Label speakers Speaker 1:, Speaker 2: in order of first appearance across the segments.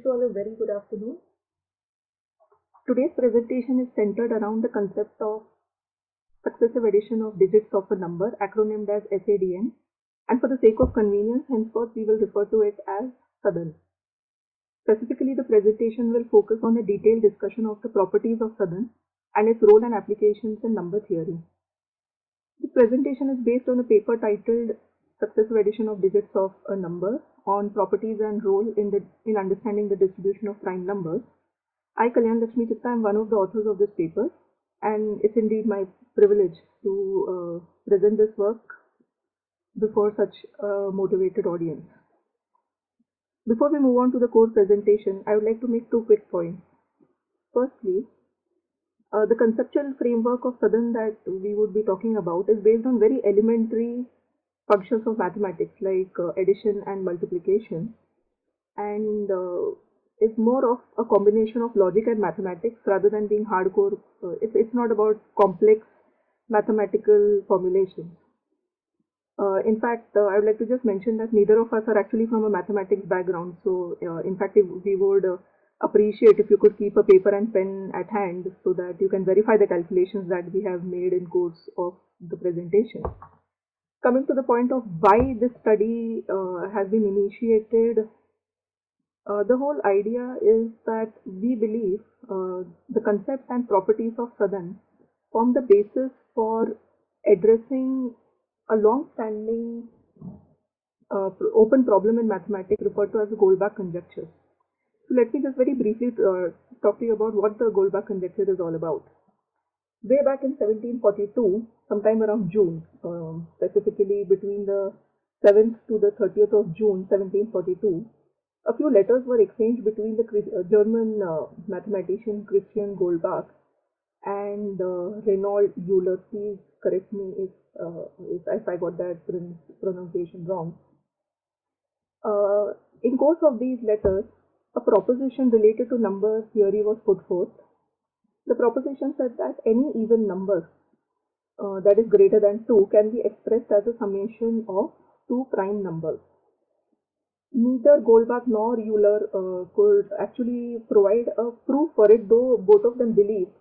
Speaker 1: you all a very good afternoon. Today's presentation is centered around the concept of successive addition of digits of a number, acronymed as SADN, and for the sake of convenience, henceforth we will refer to it as Southern. Specifically, the presentation will focus on a detailed discussion of the properties of Southern and its role and applications in number theory. This presentation is based on a paper titled Successive Addition of Digits of a Number on Properties and Role in Understanding the Distribution of Prime Numbers. I, Kalyan Lakshmi Chitta, am one of the authors of this paper, and it's indeed my privilege to present this work before such a motivated audience. Before we move on to the core presentation, I would like to make two quick points. Firstly, the conceptual framework of Southern that we would be talking about is based on very elementary functions of mathematics like addition and multiplication, and is more of a combination of logic and mathematics rather than being hardcore. It's not about complex mathematical formulations. In fact, I would like to just mention that neither of us are actually from a mathematics background. So, in fact, we would appreciate if you could keep a paper and pen at hand so that you can verify the calculations that we have made in course of the presentation. Coming to the point of why this study has been initiated, the whole idea is that we believe the concept and properties of Southern form the basis for addressing a long-standing open problem in mathematics referred to as the Goldbach conjecture. So let me just very briefly talk to you about what the Goldbach conjecture is all about. Way back in 1742, sometime around June, specifically between the 7th to the 30th of June 1742, a few letters were exchanged between the German mathematician Christian Goldbach and Reinhold Euler. Please correct me if I got that pronunciation wrong. In course of these letters, a proposition related to number theory was put forth. The proposition said that any even number that is greater than 2 can be expressed as a summation of two prime numbers. Neither Goldbach nor Euler could actually provide a proof for it, though both of them believed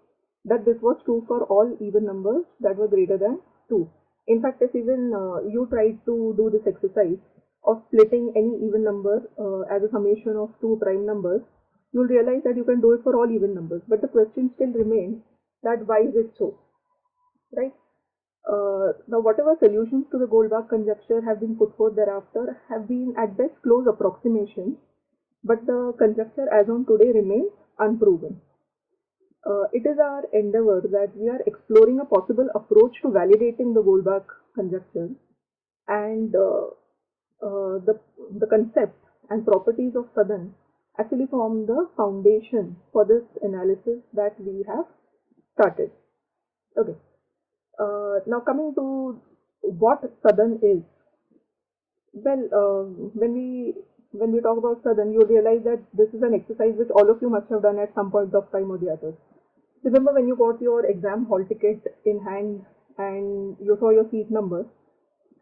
Speaker 1: that this was true for all even numbers that were greater than 2. In fact, if even you tried to do this exercise of splitting any even number as a summation of two prime numbers, you'll realize that you can do it for all even numbers. But the question still remains that why is it so, right? Now, whatever solutions to the Goldbach conjecture have been put forth thereafter have been at best close approximations, but the conjecture as on today remains unproven. It is our endeavor that we are exploring a possible approach to validating the Goldbach conjecture, and the concept and properties of Southern actually form the foundation for this analysis that we have started. Okay. Now coming to what Southern is. Well, when we talk about Southern, you'll realize that this is an exercise which all of you must have done at some point of time or the other. Remember when you got your exam hall ticket in hand and you saw your seat number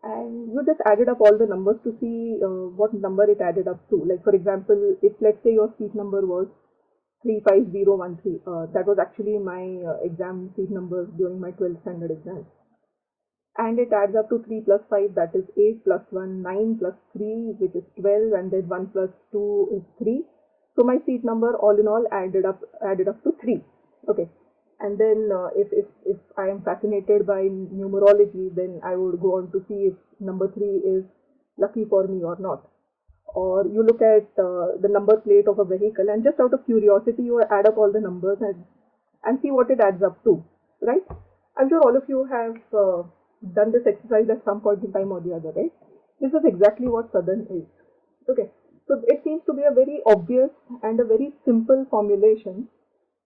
Speaker 1: and you just added up all the numbers to see what number it added up to. Like for example, if let's say your seat number was 35013, that was actually my exam seat number during my 12th standard exam. And it adds up to 3 plus 5, that is 8, plus 1, 9, plus 3, which is 12, and then 1 plus 2 is 3. So my seat number all in all added up to 3. Okay. And then if I am fascinated by numerology, then I would go on to see if number 3 is lucky for me or not. Or you look at the number plate of a vehicle and just out of curiosity you add up all the numbers and see what it adds up to, right? I'm sure all of you have done this exercise at some point in time or the other, right? This is exactly what Southern is. Okay, so it seems to be a very obvious and a very simple formulation,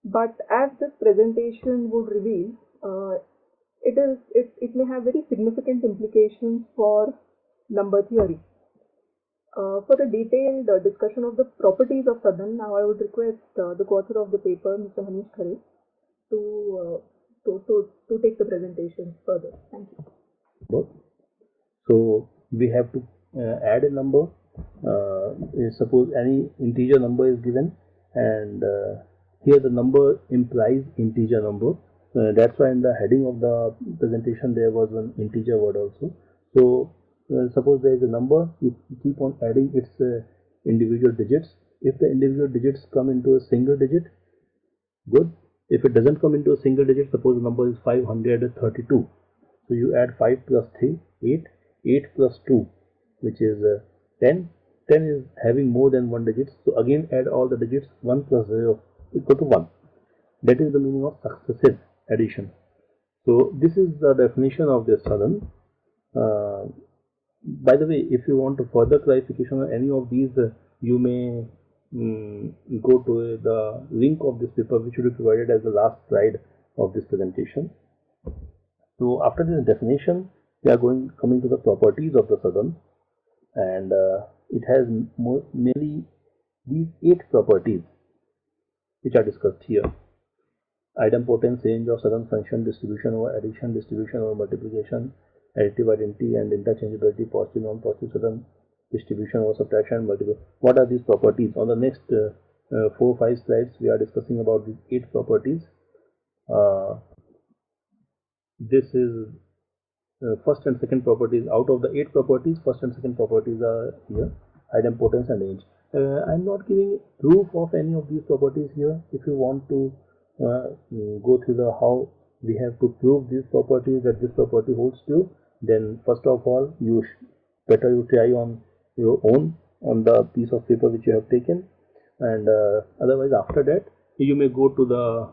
Speaker 1: but as this presentation would reveal, it may have very significant implications for number theory. For a detailed discussion of the properties of Southern, now I would request the co-author of the paper, Mr. Manish Khare, to take the presentation further. Thank you.
Speaker 2: So we have to add a number Suppose any integer number is given, and here the number implies integer number. That's why in the heading of the presentation there was an integer word also. So suppose there is a number, you keep on adding its individual digits. If the individual digits come into a single digit, good. If it doesn't come into a single digit, suppose the number is 532. So you add 5 plus 3, 8, 8 plus 2, which is 10. 10 is having more than one digit. So again add all the digits, 1 plus 0 equal to 1. That is the meaning of successive addition. So this is the definition of this sadhan. By the way, if you want a further clarification on any of these, you may go to the link of this paper, which will be provided as the last slide of this presentation. So after this definition, we are coming to the properties of the sadhan, and it has mainly these 8 properties which are discussed here. Idempotence, range of sadhan function, distribution over addition, distribution over multiplication, additive identity and interchangeability, positive, non-positive sadhan, distribution over subtraction, multiple. What are these properties? On the next 4-5 slides, we are discussing about these 8 properties. This is first and second properties. Out of the 8 properties, first and second properties are here, idempotence and range. I'm not giving proof of any of these properties here. If you want to go through the how we have to prove these properties, that this property holds true, then first of all better you try on your own on the piece of paper which you have taken, and otherwise after that you may go to the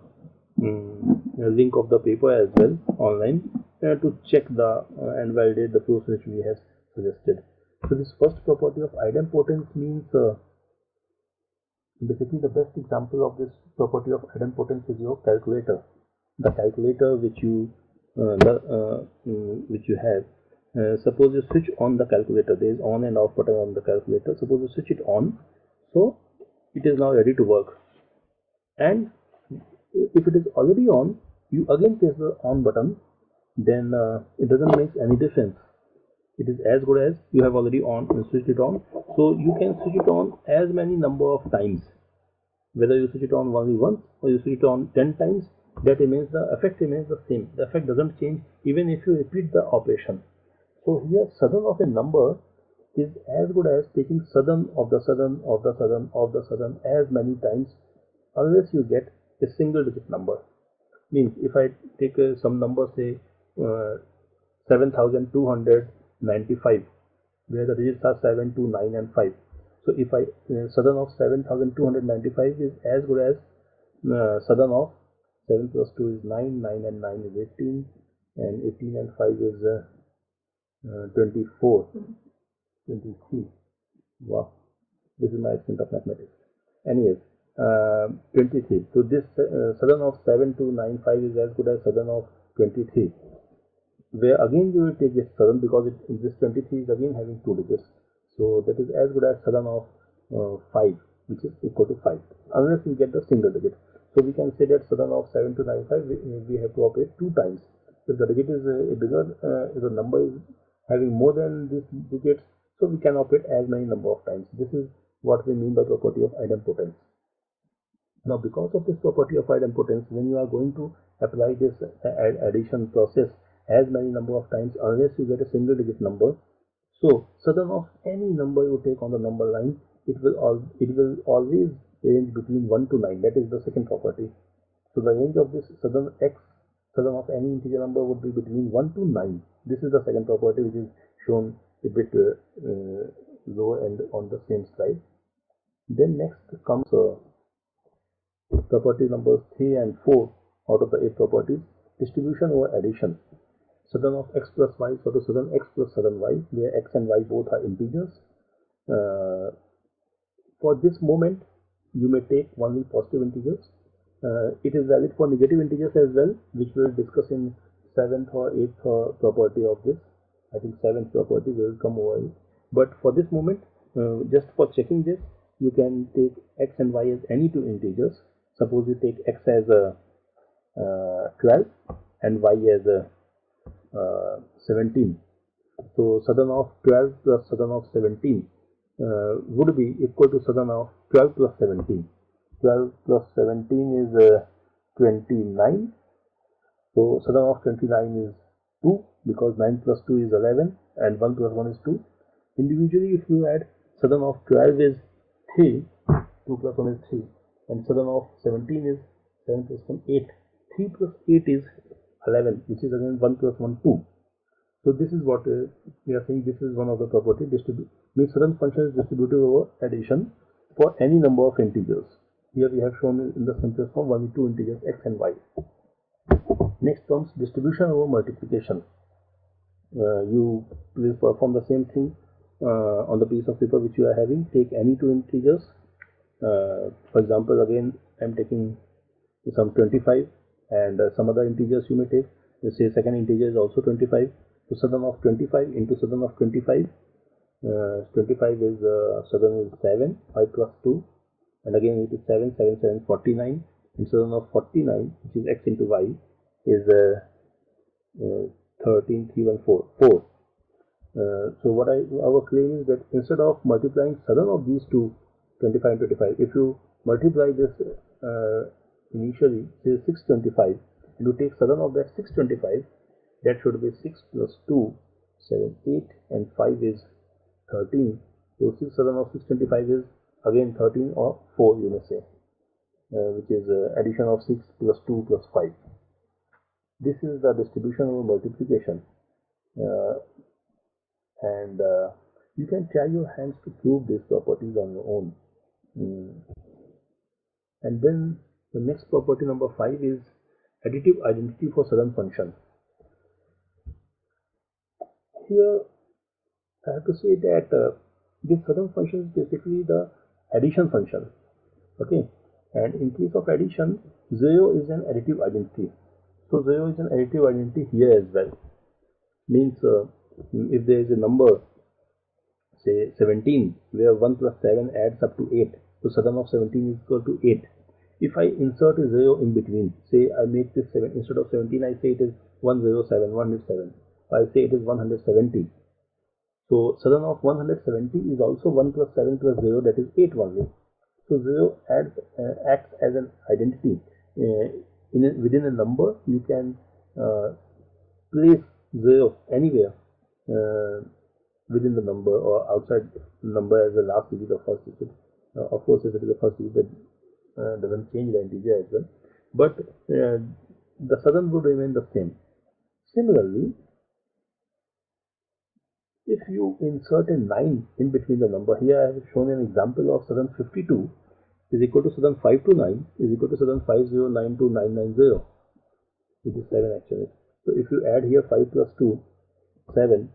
Speaker 2: link of the paper as well online to check the and validate the proofs which we have suggested. So this first property of idempotence means basically the best example of this property of idempotence is your calculator. The calculator which you have. Suppose you switch on the calculator. There is on and off button on the calculator. Suppose you switch it on, so it is now ready to work. And if it is already on, you again press the on button, then it doesn't make any difference. It is as good as you have already switched it on. So you can switch it on as many number of times. Whether you switch it on only once or you switch it on 10 times, that remains the effect remains the same. The effect doesn't change even if you repeat the operation. So here sadhan of a number is as good as taking sadhan of the sadhan of the sadhan of the sadhan as many times, unless you get a single digit number. Means if I take some number, say 7295, where the digits are 7, 2, 9 and 5. So if I sadhan of 7295 is as good as sadhan of 7 plus 2 is 9, 9 and 9 is 18, and 18 and 5 is 24, 23. Wow, this is my extent of mathematics. Anyways, 23. So this sadhan of 7295 is as good as sadhan of 23. Where again we will take this sadhan because this 23 is again having 2 digits. So that is as good as sadhan of 5, which is equal to 5, unless we get the single digit. So we can say that sadhan of 7295 we have to operate 2 times. If the digit is bigger, if the number is having more than this digits, so we can operate as many number of times. This is what we mean by property of idempotence. Now, because of this property of idempotence, when you are going to apply this addition process as many number of times, unless you get a single digit number, so sadhan of any number you take on the number line, it will always range between 1 to 9. That is the second property. So the range of this sadhan of any integer number would be between 1 to 9. This is the second property, which is shown a bit lower and on the same slide. Then next comes property numbers 3 and 4 out of the 8 properties. Distribution over addition. Sadhan of x plus y, so the sadhan x plus sadhan y, where x and y both are integers. For this moment, you may take only positive integers. It is valid for negative integers as well, which we will discuss in 7th or 8th property of this. I think 7th property will come over it. But for this moment, just for checking this, you can take x and y as any 2 integers. Suppose you take x as 12 and y as 17. So sadhan of 12 plus sadhan of 17 would be equal to southern of 12 plus 17. 12 plus 17 is 29. So southern of 29 is 2 because 9 plus 2 is 11 and 1 plus 1 is 2. Individually, if you add southern of 12 is 3, 2 plus 1 is 3, and southern of 17 is 7 plus 1, 8. 3 plus 8 is 11, which is again 1 plus 1, 2. So this is what we are saying. This is one of the property means southern function is distributive over addition for any number of integers. Here we have shown in the simplest form only two integers x and y. Next comes distribution over multiplication. You please perform the same thing on the piece of paper which you are having. Take any two integers. For example, again I am taking some 25 and some other integers you may take. Let's say second integer is also 25. So southern of 25 into southern of 25. 25 is southern is 7, 5 plus 2, and again it is 7, 7, 7, 49. And southern of 49, which is x into y, is 13, 3, 1, 4. 4. So what our claim is that instead of multiplying southern of these two, 25 and 25, if you multiply this initially, say 625, and you take southern of that 625, that should be 6 plus 2, 7, 8, and 5 is 13. So 6 southern of 625 is again 13 or 4, you may say, which is addition of 6 plus 2 plus 5. This is the distribution over multiplication. And you can try your hands to prove these properties on your own. And then the next property number 5 is additive identity for southern function. Here I have to say that this southern function is basically the addition function. Okay, and in case of addition, 0 is an additive identity. So 0 is an additive identity here as well. Means if there is a number, say 17, where 1 plus 7 adds up to 8, so southern of 17 is equal to 8. If I insert a 0 in between, say I make this 7, instead of 17 I say it is 107, 107, I say it is 170. So southern of 170 is also 1 plus 7 plus 0, that is 8 only. So 0 acts as an identity. Within a number, you can place 0 anywhere within the number or outside the number as the last digit or first digit. Of course, if it is the first digit, that doesn't change the integer as well. But the southern would remain the same. Similarly, if you insert a 9 in between the number, here I have shown an example of southern 52 is equal to southern 529 is equal to southern 5092990, which is 7 actually. So if you add here 5 plus 2, 7.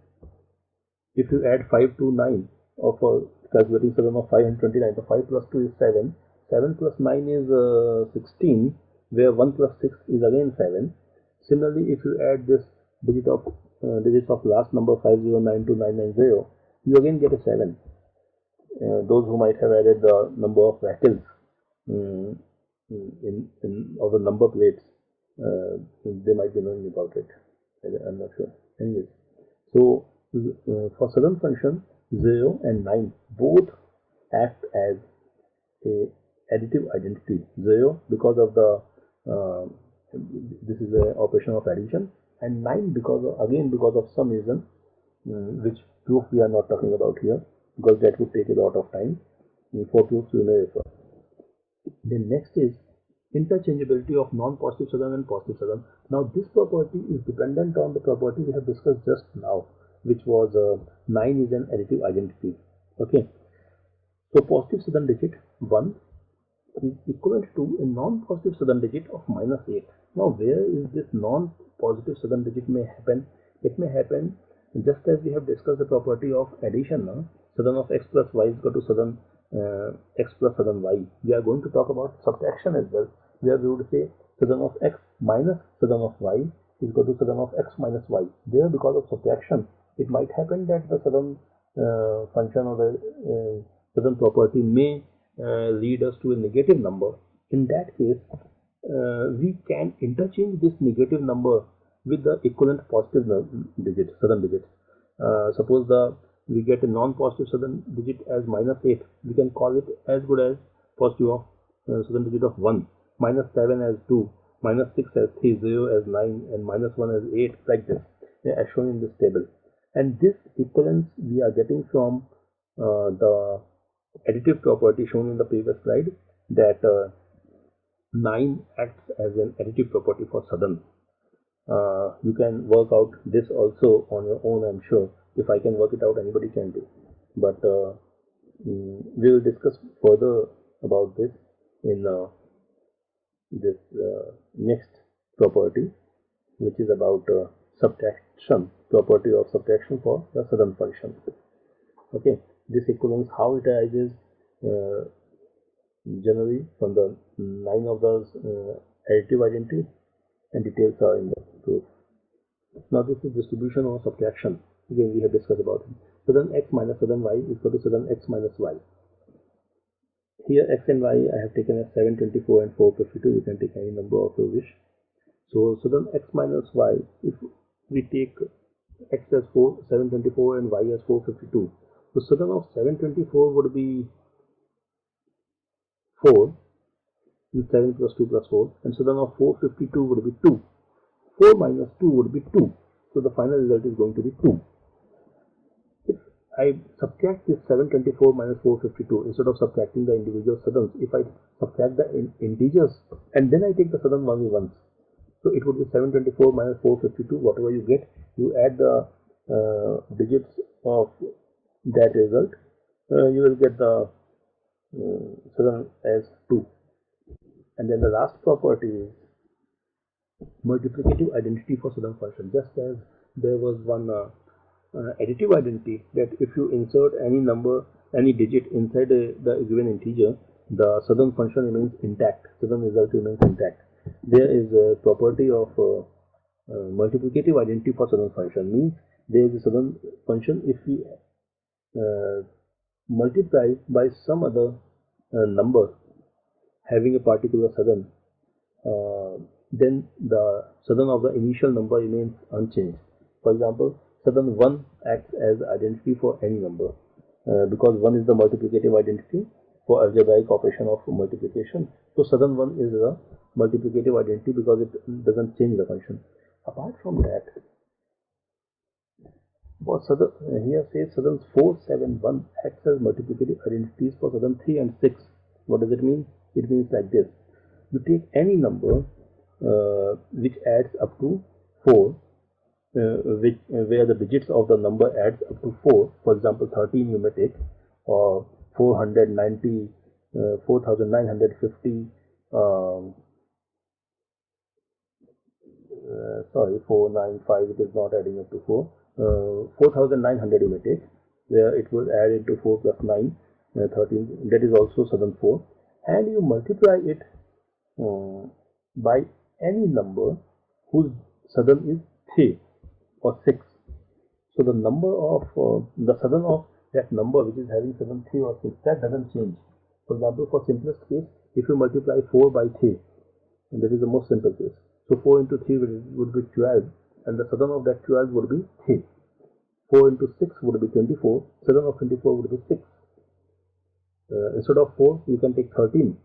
Speaker 2: If you add 5 to 9 of calculating southern of 529, so 5 plus 2 is 7. 7 plus 9 is 16, where 1 plus 6 is again 7. Similarly, if you add this digits of last number 5092990, you again get a 7. Those who might have added the number of vehicles or the number plates, they might be knowing about it. I'm not sure. Anyways, so for southern function, 0 and 9 both act as a additive identity. 0 because of the this is an operation of addition, and 9 because of some reason which proof we are not talking about here, because that would take a lot of time. For proofs we may refer. Then next is interchangeability of non-positive southern and positive southern. Now this property is dependent on the property we have discussed just now, which was 9 is an additive identity. Okay, so positive southern digit 1 is equivalent to a non-positive southern digit of -8. Now where is this non-positive southern digit may happen? It may happen just as we have discussed the property of addition. Southern of x plus y is equal to southern x plus southern y. We are going to talk about subtraction as well, where we would say southern of x minus southern of y is equal to southern of x minus y. There, because of subtraction, it might happen that the southern function or the southern property may lead us to a negative number. In that case, we can interchange this negative number with the equivalent positive digit, southern digit. Suppose the we get a non-positive southern digit as -8, we can call it as good as positive of southern digit of 1, -7 as 2, -6 as 3, 0 as 9, and -1 as 8, like this, as shown in this table. And this equivalence we are getting from the additive property shown in the previous slide, that 9 acts as an additive property for southern. You can work out this also on your own, I'm sure. If I can work it out, anybody can do. But we will discuss further about this in this next property, which is about subtraction, property of subtraction for the southern function. Okay, this equivalence, how it arises generally from the 9 of those additive identity, and details are in the proof. Now this is distribution or subtraction. Again, we have discussed about it. Southern x minus southern y is equal to southern x minus y. Here x and y I have taken as 724 and 452. You can take any number of your wish. So southern x minus y, if we take x as 724 and y as 452, so southern of 724 would be 4, 7 plus 2 plus 4, and southern of 452 would be 2. 4 minus 2 would be 2. So the final result is going to be 2. If I subtract this 724 minus 452, instead of subtracting the individual southerns, if I subtract the integers and then I take the southern only once, so it would be 724 minus 452. Whatever you get, you add the digits of that result, you will get the southern as 2. And then the last property is multiplicative identity for southern function. Just as there was one additive identity, that if you insert any number, any digit inside the given integer, the southern function remains intact, southern result remains intact. There is a property of multiplicative identity for southern function, means there is a southern function if we multiply by some other number having a particular southern, then the southern of the initial number remains unchanged. For example, southern 1 acts as identity for any number, because 1 is the multiplicative identity for algebraic operation of multiplication. So southern 1 is a multiplicative identity because it doesn't change the function. Apart from that, for southern, here says southern 4, 7, 1 acts as multiplicative identities for southern 3 and 6. What does it mean? It means like this: you take any number which adds up to 4, where the digits of the number adds up to 4. For example, 13 you may take, or 490, 4950, sorry, 495, it is not adding up to 4. 4900 you may take, where it will add into 4 plus 9, 13, that is also southern 4, and you multiply it by any number whose southern is 3 or 6. So the number of the southern of that number which is having southern 3 or 6, that doesn't change. For example, for simplest case, if you multiply 4 by 3, and that is the most simple case, so 4 into 3 would be 12, and the southern of that 12 would be 3. 4 into 6 would be 24, southern of 24 would be 6. Instead of 4, you can take 13.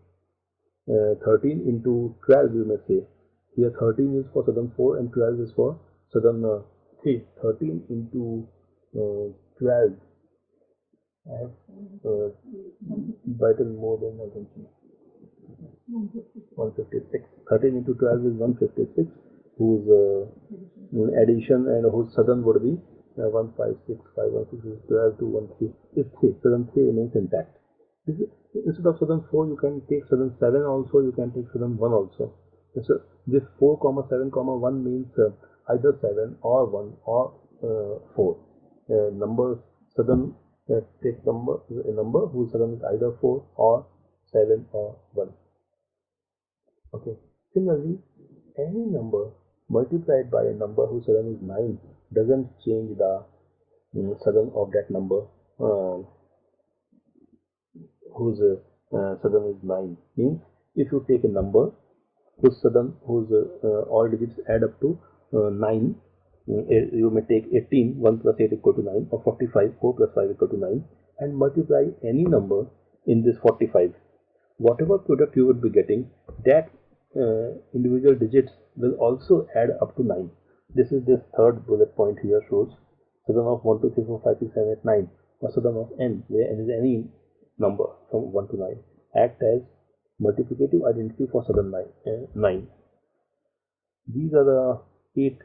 Speaker 2: 13 into 12, you may say. Here 13 is for southern 4 and 12 is for southern 3. 13 into 12. I have written more than I can see. 156. 13 into 12 is 156, whose addition and whose southern would be 156, 516, 12, 2, 1, 3 is 3. Southern 3 remains intact. Instead of southern 4, you can take southern 7 also, you can take southern 1 also. So this 4, 7, 1 means either 7 or 1 or 4. Numbers, southern take a number whose southern is either 4 or 7 or 1. Okay. Similarly, any number multiplied by a number whose southern is 9 doesn't change the southern of that number whose southern is 9. Means if you take a number whose southern, whose all digits add up to 9, You may take 18, 1 plus 8 equal to 9, or 45, 4 plus 5 equal to 9, and multiply any number in this 45. Whatever product you would be getting, that individual digits will also add up to 9. This is this third bullet point here shows sudden of 1, 2, 3, 4, 5, 6, 7, 8, 9, or sudden of n, where n is any number from 1 to 9, act as multiplicative identity for sudden 9. These are the 8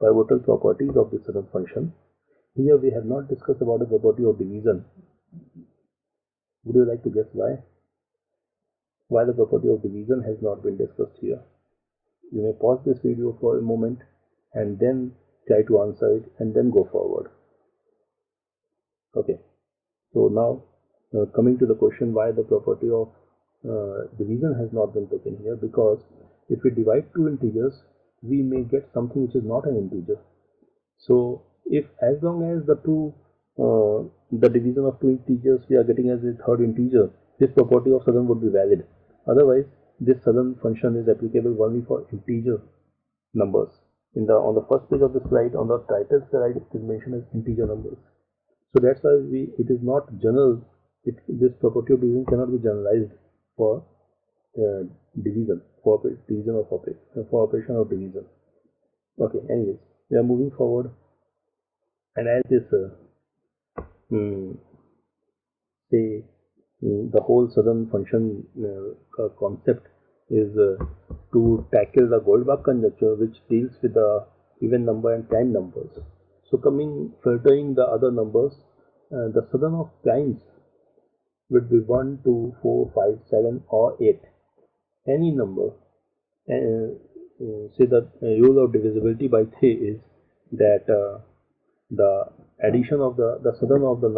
Speaker 2: pivotal properties of the sudden function. Here we have not discussed about the property of division. Would you like to guess why? Why the property of division has not been discussed here? You may pause this video for a moment and then try to answer it and then go forward. Okay, so now coming to the question why the property of division has not been taken here, because if we divide two integers, we may get something which is not an integer. So if as long as the division of two integers we are getting as a third integer, this property of sudden would be valid. Otherwise, this sudden function is applicable only for integer numbers. On the first page of the slide, on the title slide, it is mentioned as integer numbers. So that's why it is not general. This property of division cannot be generalized for division, for operation of division. Okay, anyways, we are moving forward, and as this the whole sudden function concept is to tackle the Goldbach conjecture, which deals with the even number and prime numbers. So filtering the other numbers, the sudden of primes would be 1, 2, 4, 5, 7 or 8. Any number. Say the rule of divisibility by 3 is that the addition of the sudden of the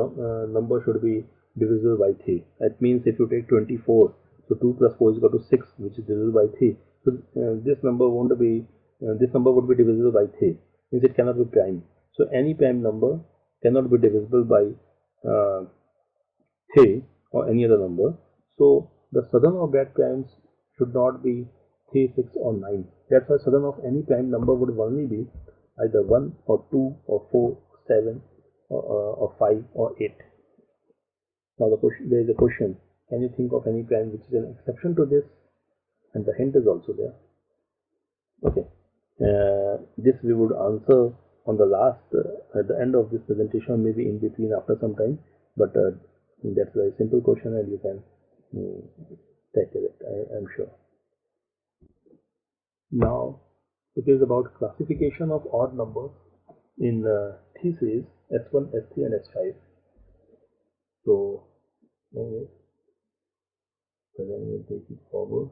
Speaker 2: number should be divisible by 3. That means if you take 24, so 2 plus 4 is equal to 6, which is divisible by 3. So this number would be divisible by 3. Means it cannot be prime. So any prime number cannot be divisible by 3 or any other number. So the sudden of that primes should not be 3, 6 or 9. That's why sudden of any prime number would only be either 1 or 2 or 4, 7 or 5 or 8. Now there is a question, can you think of any prime which is an exception to this? And the hint is also there. Okay, this we would answer on the last, at the end of this presentation, maybe in between after some time, but that's a very simple question and you can tackle it, I'm sure. Now it is about classification of odd numbers in thesis S1, S3 and S5. So then we'll take it forward.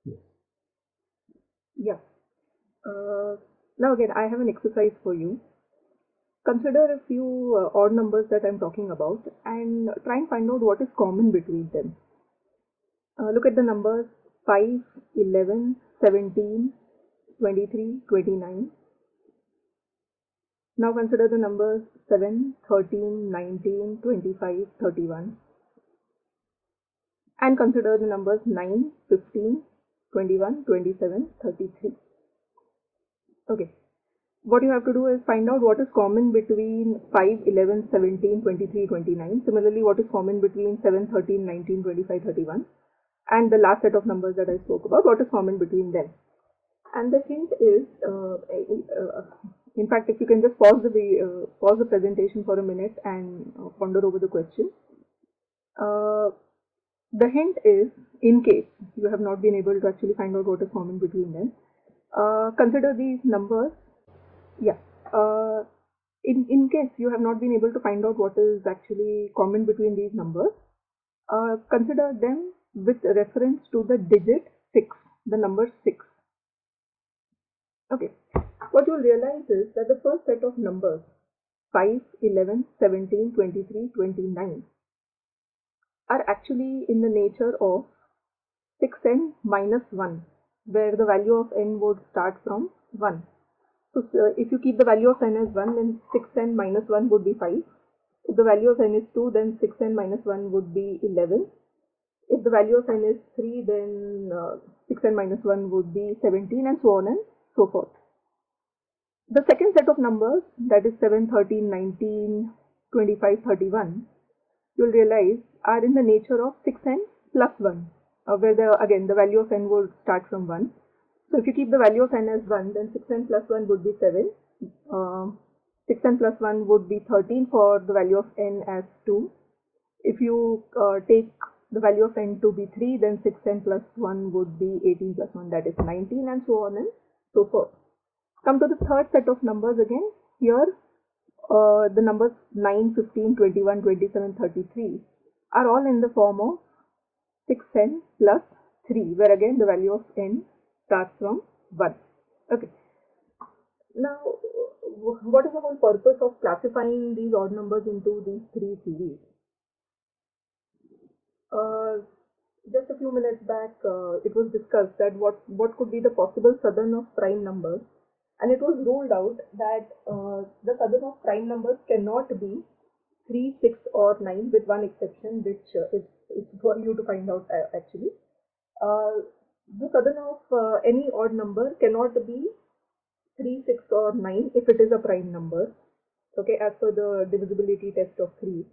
Speaker 2: Yes.
Speaker 1: Yeah. Now again, I have an exercise for you. Consider a few odd numbers that I'm talking about and try and find out what is common between them. Look at the numbers 5, 11, 17, 23, 29. Now consider the numbers 7, 13, 19, 25, 31. And consider the numbers 9, 15, 21, 27, 33. Okay. What you have to do is find out what is common between 5, 11, 17, 23, 29. Similarly, what is common between 7, 13, 19, 25, 31. And the last set of numbers that I spoke about, what is common between them. And the hint is, in fact, if you can just pause the presentation for a minute and ponder over the question. The hint is, in case you have not been able to actually find out what is common between them, consider these numbers. Yeah. In case you have not been able to find out what is actually common between these numbers, consider them with reference to the digit 6, the number 6. Okay. What you will realize is that the first set of numbers 5, 11, 17, 23, 29 are actually in the nature of 6n minus 1, where the value of n would start from 1. So if you keep the value of n as 1, then 6n minus 1 would be 5. If the value of n is 2, then 6n minus 1 would be 11. If the value of n is 3, then 6n minus 1 would be 17, and so on and so forth. The second set of numbers, that is 7, 13, 19, 25, 31, you'll realize are in the nature of 6n plus 1, where again the value of n would start from 1. So if you keep the value of n as 1, then 6n plus 1 would be 7. 6n plus 1 would be 13 for the value of n as 2. If you take the value of n to be 3, then 6n plus 1 would be 18 plus 1, that is 19, and so on and so forth. Come to the third set of numbers again. Here the numbers 9, 15, 21, 27, 33 are all in the form of 6n plus 3, where again the value of n starts from 1. Okay. Now, what is the whole purpose of classifying these odd numbers into these three series? Just a few minutes back, it was discussed that what could be the possible southern of prime numbers, and it was ruled out that the southern of prime numbers cannot be 3, 6, or 9, with one exception, which is for you to find out actually. The southern of any odd number cannot be 3, 6, or 9 if it is a prime number. Okay, as per the divisibility test of 3.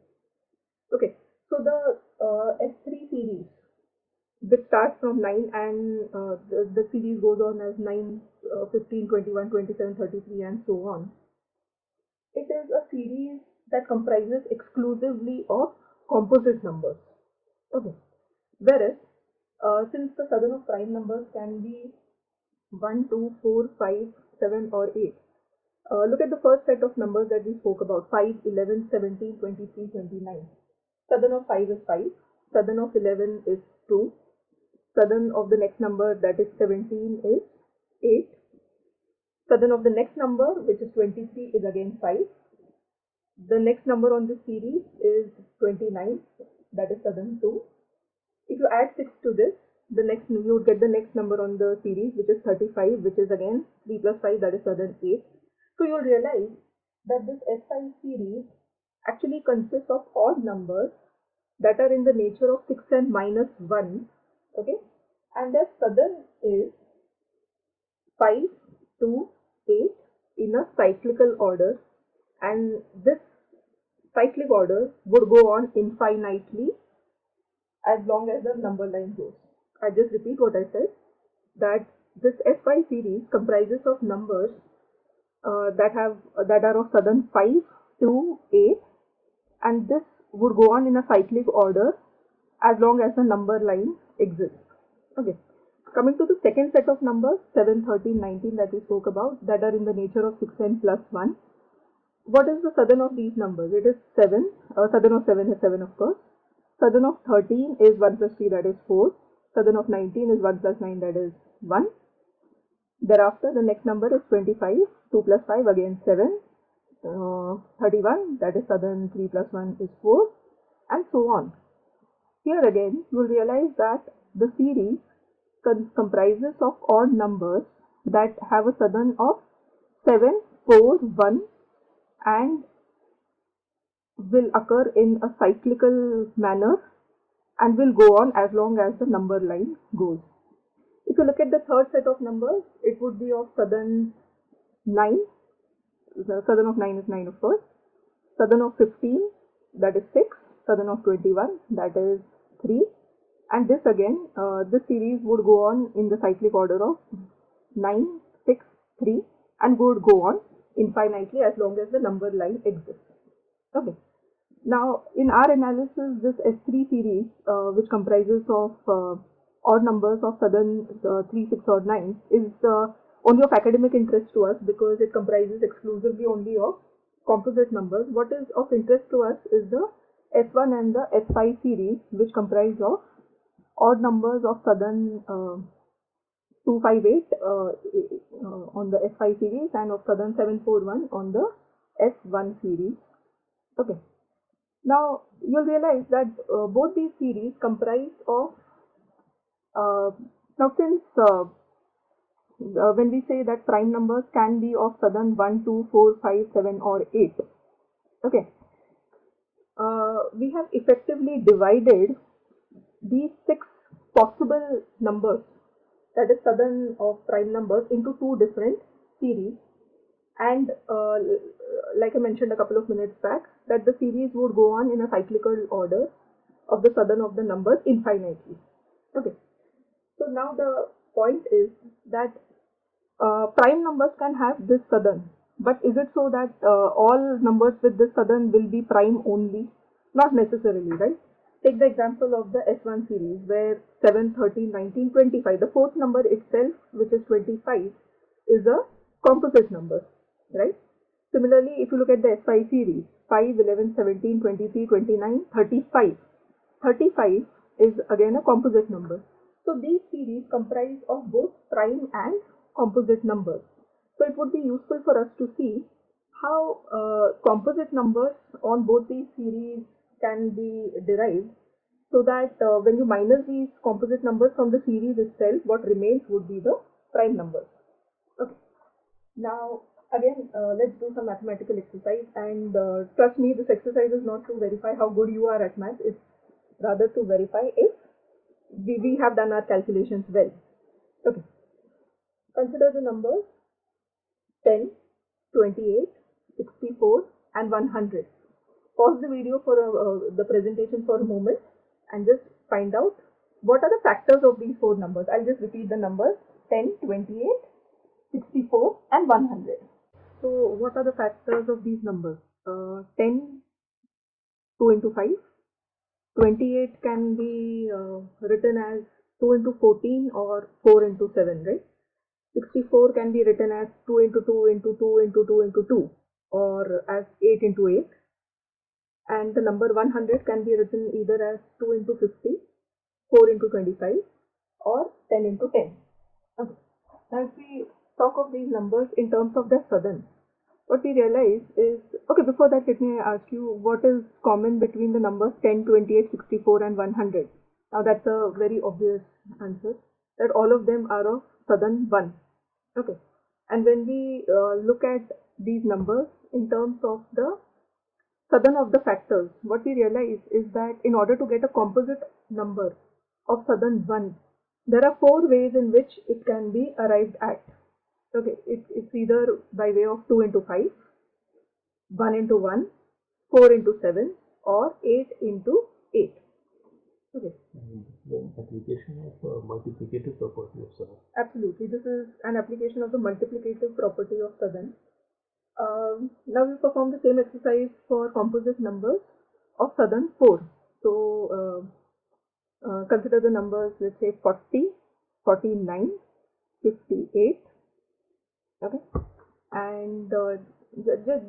Speaker 1: Okay, so the S3 series, which starts from 9 and the series goes on as 9, 15, 21, 27, 33 and so on. It is a series that comprises exclusively of composite numbers. Okay. Whereas, since the southern of prime numbers can be 1, 2, 4, 5, 7 or 8. Look at the first set of numbers that we spoke about, 5, 11, 17, 23, 29. Southern of 5 is 5, southern of 11 is 2, southern of the next number, that is 17, is 8, southern of the next number, which is 23, is again 5. The next number on this series is 29, that is southern 2. If you add 6 to this, you would get the next number on the series, which is 35, which is again 3 plus 5, that is southern 8. So you'll realize that this S5 series actually consists of odd numbers that are in the nature of 6n minus 1, okay, and their southern is 5, 2, 8 in a cyclical order, and this cyclic order would go on infinitely as long as the number line goes. I just repeat what I said, that this S5 series comprises of numbers that are of southern 5 to 8, and this would go on in a cyclic order as long as the number line exists. Okay. Coming to the second set of numbers, 7, 13, 19 that we spoke about, that are in the nature of 6n plus 1. What is the southern of these numbers? It is 7. Southern of 7 is 7, of course. Southern of 13 is 1 plus 3, that is 4. Southern of 19 is 1 plus 9, that is 1. Thereafter, the next number is 25. 2 plus 5, again 7. 31, that is southern 3 plus 1 is 4, and so on. Here again, you will realize that the series comprises of odd numbers that have a southern of 7, 4, 1 and will occur in a cyclical manner and will go on as long as the number line goes. If you look at the third set of numbers, it would be of southern 9. The southern of 9 is 9, of course. Southern of 15, that is 6. Southern of 21, that is 3. And this again, this series would go on in the cyclic order of 9, 6, 3 and would go on infinitely as long as the number line exists. Okay. Now, in our analysis, this S3 series, which comprises of odd numbers of southern 3, 6 or 9, is only of academic interest to us because it comprises exclusively only of composite numbers. What is of interest to us is the S1 and the S5 series, which comprise of odd numbers of southern 258 on the S5 series and of southern 741 on the S1 series. Okay. Now, you'll realize that both these series comprise of, now since when we say that prime numbers can be of southern 1, 2, 4, 5, 7 or 8, okay, we have effectively divided these 6 possible numbers, that is southern of prime numbers, into 2 different series, And like I mentioned a couple of minutes back, that the series would go on in a cyclical order of the sudden of the numbers infinitely. Okay. So now the point is that prime numbers can have this sudden, but is it so that all numbers with this sudden will be prime only? Not necessarily, right? Take the example of the S1 series where 7, 13, 19, 25, the fourth number itself, which is 25, is a composite number, right? Similarly, if you look at the S5 series, 5, 11, 17, 23, 29, 35, 35 is again a composite number. So these series comprise of both prime and composite numbers. So it would be useful for us to see how composite numbers on both these series can be derived, so that when you minus these composite numbers from the series itself, what remains would be the prime numbers. Okay. Now, again, let's do some mathematical exercise, and trust me, this exercise is not to verify how good you are at math, it's rather to verify if we have done our calculations well. Okay. Consider the numbers 10, 28, 64 and 100. Pause the video for the presentation for a moment and just find out what are the factors of these four numbers. I'll just repeat the numbers 10, 28, 64 and 100. So what are the factors of these numbers? 10, 2 into 5. 28 can be written as 2 into 14 or 4 into 7, right? 64 can be written as 2 into 2 into 2 into 2 into 2 or as 8 into 8. And the number 100 can be written either as 2 into 50, 4 into 25 or 10 into 10. Okay. Now if we talk of these numbers in terms of their sudden, what we realize is, okay, before that let me ask you what is common between the numbers 10, 28, 64 and 100. Now that's a very obvious answer, that all of them are of sudden 1. Okay. And when we look at these numbers in terms of the sudden of the factors, what we realize is that in order to get a composite number of sudden 1, there are 4 ways in which it can be arrived at. Okay, it's either by way of 2 into 5, 1 into 1, 4 into 7 or 8 into 8. Okay.
Speaker 2: And the application of multiplicative property of sudden.
Speaker 1: Absolutely, this is an application of the multiplicative property of sudden. Now we perform the same exercise for composite numbers of sudden 4. So consider the numbers, let's say 40, 49, 58. Okay, and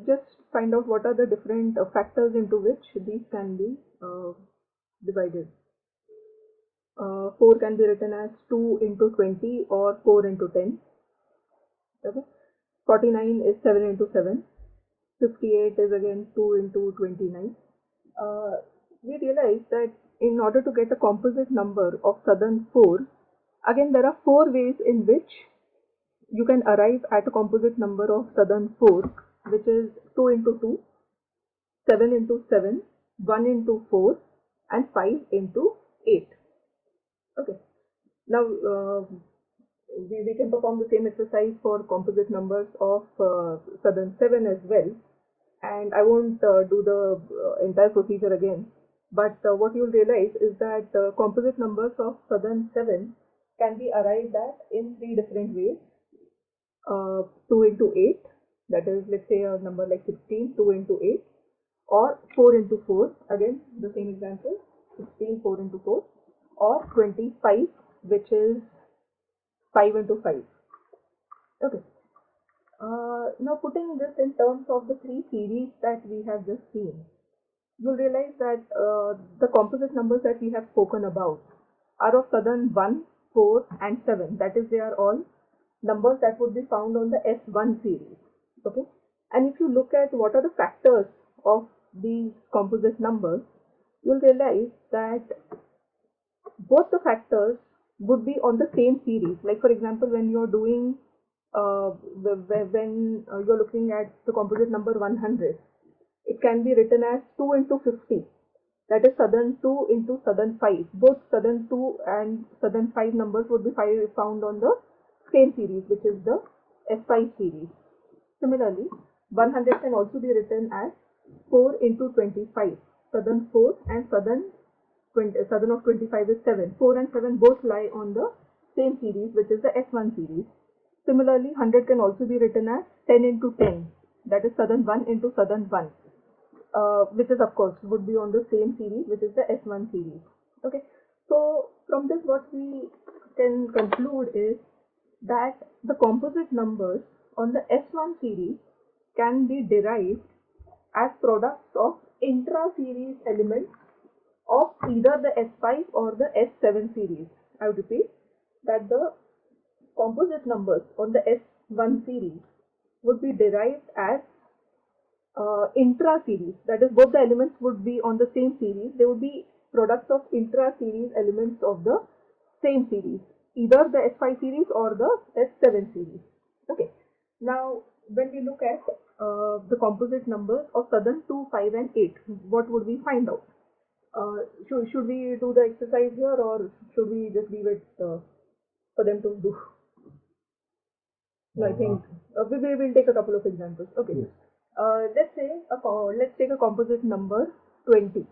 Speaker 1: just find out what are the different factors into which these can be divided. 4 can be written as 2 into 20 or 4 into 10. Okay. 49 is 7 into 7. 58 is again 2 into 29. We realize that in order to get a composite number of sudden 4, again there are 4 ways in which you can arrive at a composite number of sudden 4, which is 2 into 2, 7 into 7, 1 into 4 and 5 into 8. Okay. Now we can perform the same exercise for composite numbers of sudden 7 as well, and I won't do the entire procedure again, but what you'll realize is that composite numbers of sudden 7 can be arrived at in 3 different ways. 2 into 8, that is, let's say a number like 16, 2 into 8, or 4 into 4, again the same example, 16, 4 into 4, or 25, which is 5 into 5. Okay. Now putting this in terms of the 3 series that we have just seen, you'll realize that the composite numbers that we have spoken about are of sudden 1, 4 and 7. That is, they are all numbers that would be found on the S1 series. Okay. And if you look at what are the factors of these composite numbers, you'll realize that both the factors would be on the same series. Like for example, when you're doing when you're looking at the composite number 100, it can be written as 2 into 50. That is sudden 2 into sudden 5. Both sudden 2 and sudden 5 numbers would be found on the same series, which is the S5 series. Similarly, 100 can also be written as 4 into 25. Southern 4 and southern of 25 is 7. 4 and 7 both lie on the same series, which is the S1 series. Similarly, 100 can also be written as 10 into 10. That is southern 1 into southern 1. Which is of course would be on the same series, which is the S1 series. Okay, so from this what we can conclude is that the composite numbers on the S1 series can be derived as products of intra-series elements of either the S5 or the S7 series. I would repeat that the composite numbers on the S1 series would be derived as intra-series, that is both the elements would be on the same series. They would be products of intra-series elements of the same series, either the S5 series or the S7 series. Okay, now when we look at the composite numbers of southern 2, 5 and 8, what would we find out? Should we do the exercise here, or should we just leave it for them to do? No, I think we will take a couple of examples. Okay.
Speaker 2: Yes.
Speaker 1: Let's take a composite number 20.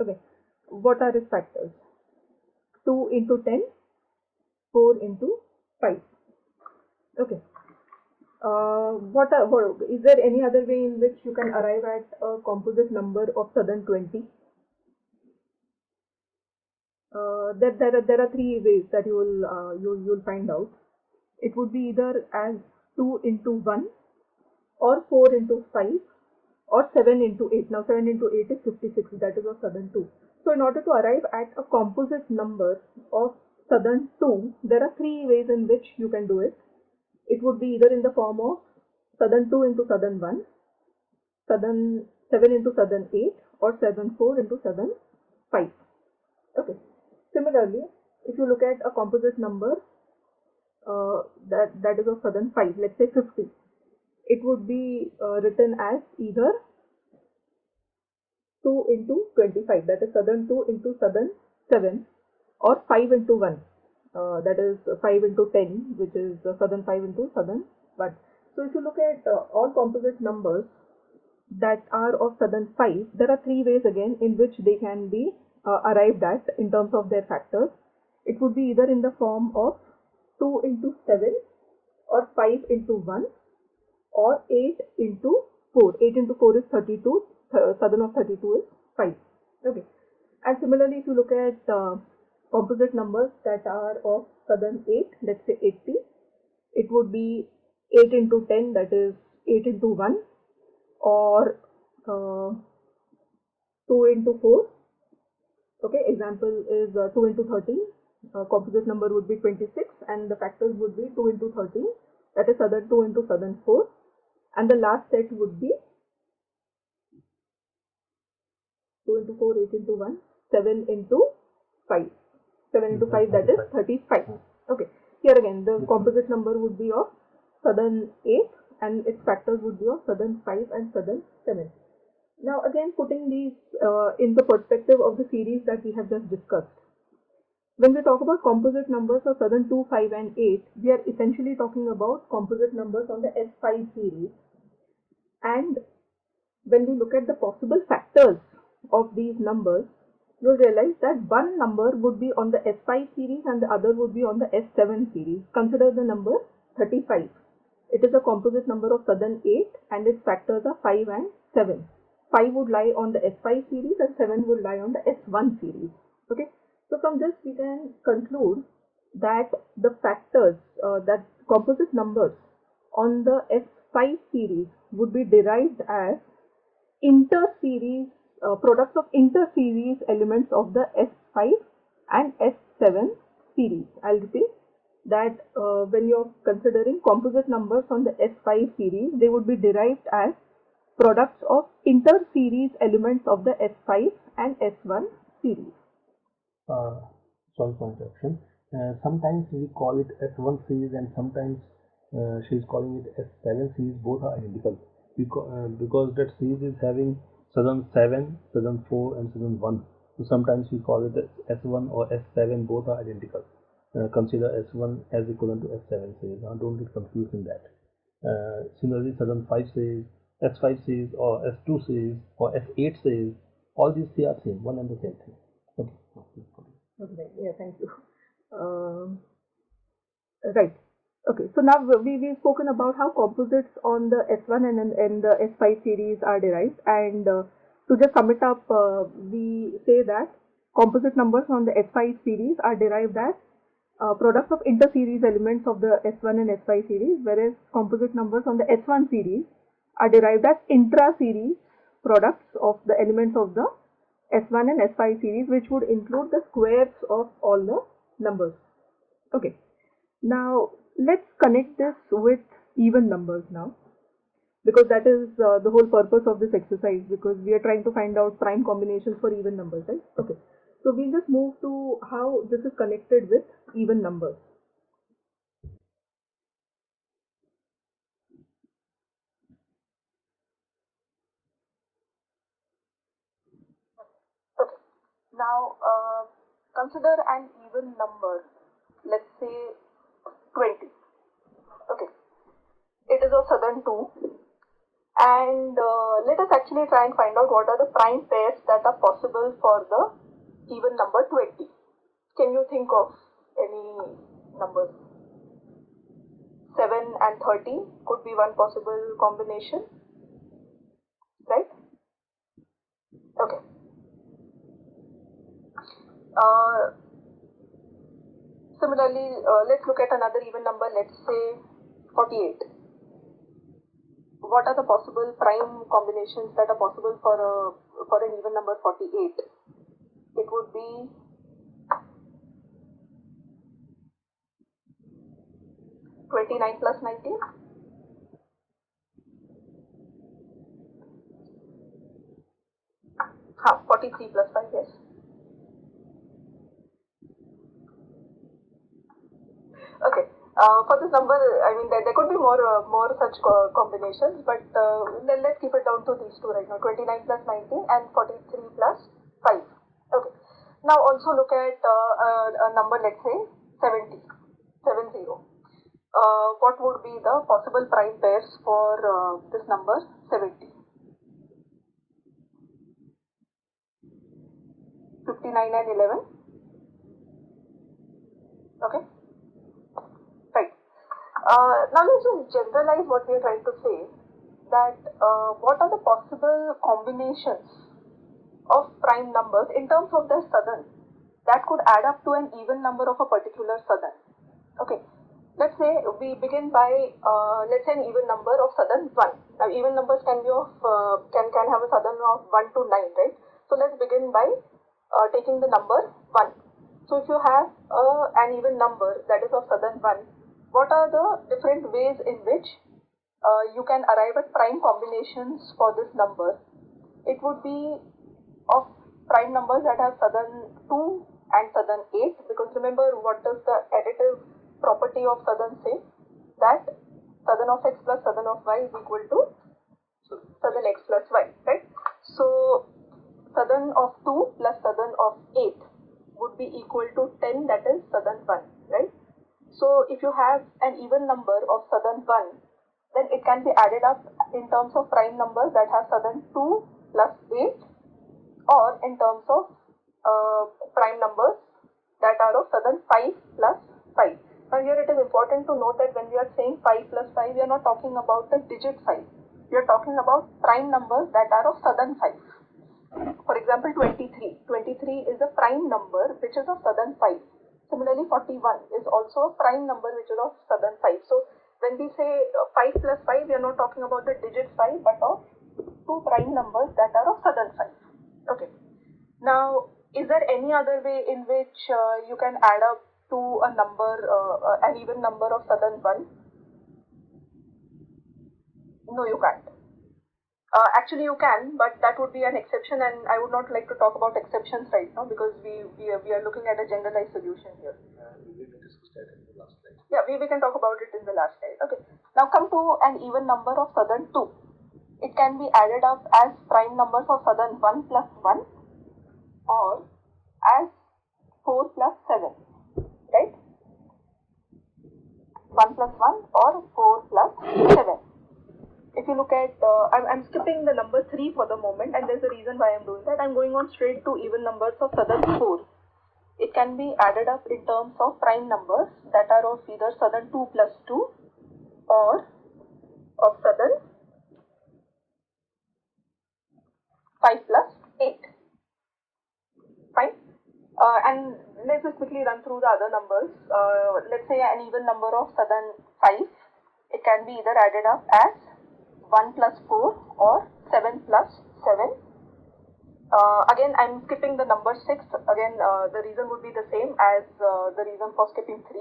Speaker 1: Okay, what are its factors? 2 into 10, 4 into 5. Okay. Is there any other way in which you can arrive at a composite number of southern 20? There are three ways that you'll find out. It would be either as 2 into 1, or 4 into 5, or 7 into 8. Now 7 into 8 is 56, that is of southern 2. So in order to arrive at a composite number of southern 2, there are three ways in which you can do it. It would be either in the form of southern 2 into southern 1, southern 7 into southern 8, or southern 4 into southern 5. Okay. Similarly, if you look at a composite number that is of southern 5, let's say 50, it would be written as either 2 into 25, that is southern 2 into southern 7, or 5 into 1, that is 5 into 10, which is southern 5 into southern 1. So if you look at all composite numbers that are of southern 5, there are three ways again in which they can be arrived at in terms of their factors. It would be either in the form of 2 into 7, or 5 into 1, or 8 into 4. 8 into 4 is 32, southern of 32 is 5. Okay. And similarly, if you look at composite numbers that are of southern 8, let's say 80, it would be 8 into 10, that is 8 into 1, or 2 into 4. Okay, example is 2 into 13. Composite number would be 26, and the factors would be 2 into 13, that is southern 2 into southern 4. And the last set would be 2 into 4, 8 into 1, 7 into 5. 7 into 5, that is 35. Okay. Here again, the composite number would be of southern 8, and its factors would be of southern 5 and southern 7. Now again, putting these in the perspective of the series that we have just discussed. When we talk about composite numbers of southern 2, 5 and 8, we are essentially talking about composite numbers on the S5 series. And when we look at the possible factors of these numbers, you'll realize that one number would be on the S5 series and the other would be on the S7 series. Consider the number 35. It is a composite number of southern 8 and its factors are 5 and 7. 5 would lie on the S5 series and 7 would lie on the S1 series. Okay. So from this we can conclude that the factors, that composite numbers on the S5 series would be derived as inter-series products of inter-series elements of the S5 and S7 series. I'll repeat that when you're considering composite numbers on the S5 series, they would be derived as products of inter-series elements of the S5 and S1 series.
Speaker 2: Sorry for interruption. Sometimes we call it S1 series and sometimes she is calling it S7 series. Both are identical because that series is having southern 7, southern 4 and southern 1. So sometimes we call it S1 or S7. Both are identical. Consider S1 as equivalent to S7 series. Now don't get confused in that. Similarly, southern 5 says, S5 says, or S2 says, or S8 says, all these three are same, one and the same thing. Okay.
Speaker 1: Okay, yeah, thank you. Right. Okay, so now we've spoken about how composites on the S1 and the S5 series are derived, and to just sum it up, we say that composite numbers on the S5 series are derived as products of inter-series elements of the S1 and S5 series, whereas composite numbers on the S1 series are derived as intra-series products of the elements of the S1 and S5 series, which would include the squares of all the numbers. Okay. Now, let's connect this with even numbers now, because that is the whole purpose of this exercise, because we are trying to find out prime combinations for even numbers, right? Okay. So we'll just move to how this is connected with even numbers. Okay. Now, consider an even number, let's say 20. Okay. It is of southern 2. And let us actually try and find out what are the prime pairs that are possible for the even number 20. Can you think of any numbers? 7 and 13 could be one possible combination, right? Okay. Similarly, let's look at another even number, let's say 48. What are the possible prime combinations that are possible for an even number 48? It would be 29 plus 19. 43 plus 5, yes. Okay. For this number, I mean, there could be more such combinations, but let's keep it down to these two right now, 29 plus 19 and 43 plus 5. Okay. Now also look at a number, let's say 70. What would be the possible prime pairs for this number 70? 59 and 11. Okay. Right. Now let's just generalize what we are trying to say, that what are the possible combinations of prime numbers in terms of their southern that could add up to an even number of a particular southern. Okay. Let's say we begin by let's say an even number of southern 1. Now even numbers can be of can have a southern of 1 to 9, right? So let's begin by taking the number 1. So if you have an even number that is of southern 1, what are the different ways in which you can arrive at prime combinations for this number? It would be of prime numbers that have southern 2 and southern 8, because remember, what does the additive property of southern say? That southern of x plus southern of y is equal to southern x plus y, right? So southern of 2 plus southern of 8 would be equal to 10, that is southern 1, right? So if you have an even number of southern 1, then it can be added up in terms of prime numbers that have southern 2 plus 8, or in terms of prime numbers that are of southern 5 plus 5. Now here it is important to note that when we are saying 5 plus 5, we are not talking about the digit 5. We are talking about prime numbers that are of southern 5. For example, 23. 23 is a prime number which is of southern 5. Similarly, 41 is also a prime number which is of southern 5. So when we say 5 plus 5, we are not talking about the digit 5, but of two prime numbers that are of southern 5. Okay. Now, is there any other way in which you can add up to a number, an even number of southern 1? No, you can't. Actually, you can, but that would be an exception, and I would not like to talk about exceptions right now, because we are looking at a generalized solution here.
Speaker 2: We will discuss that in the last slide.
Speaker 1: Yeah, we can talk about it in the last slide. Okay. Now come to an even number of southern 2. It can be added up as prime numbers of southern 1 plus 1, or as 4 plus 7, right? 1 plus 1 or 4 plus 7. If you look at, I'm skipping the number 3 for the moment, and there's a reason why I'm doing that. I'm going on straight to even numbers of southern 4. It can be added up in terms of prime numbers that are of either southern 2 plus 2 or of southern 5 plus 8. Fine. And let's just quickly run through the other numbers. Let's say an even number of southern 5. It can be either added up as 1 plus 4 or 7 plus 7. Again, I'm skipping the number 6. Again, the reason would be the same as the reason for skipping 3.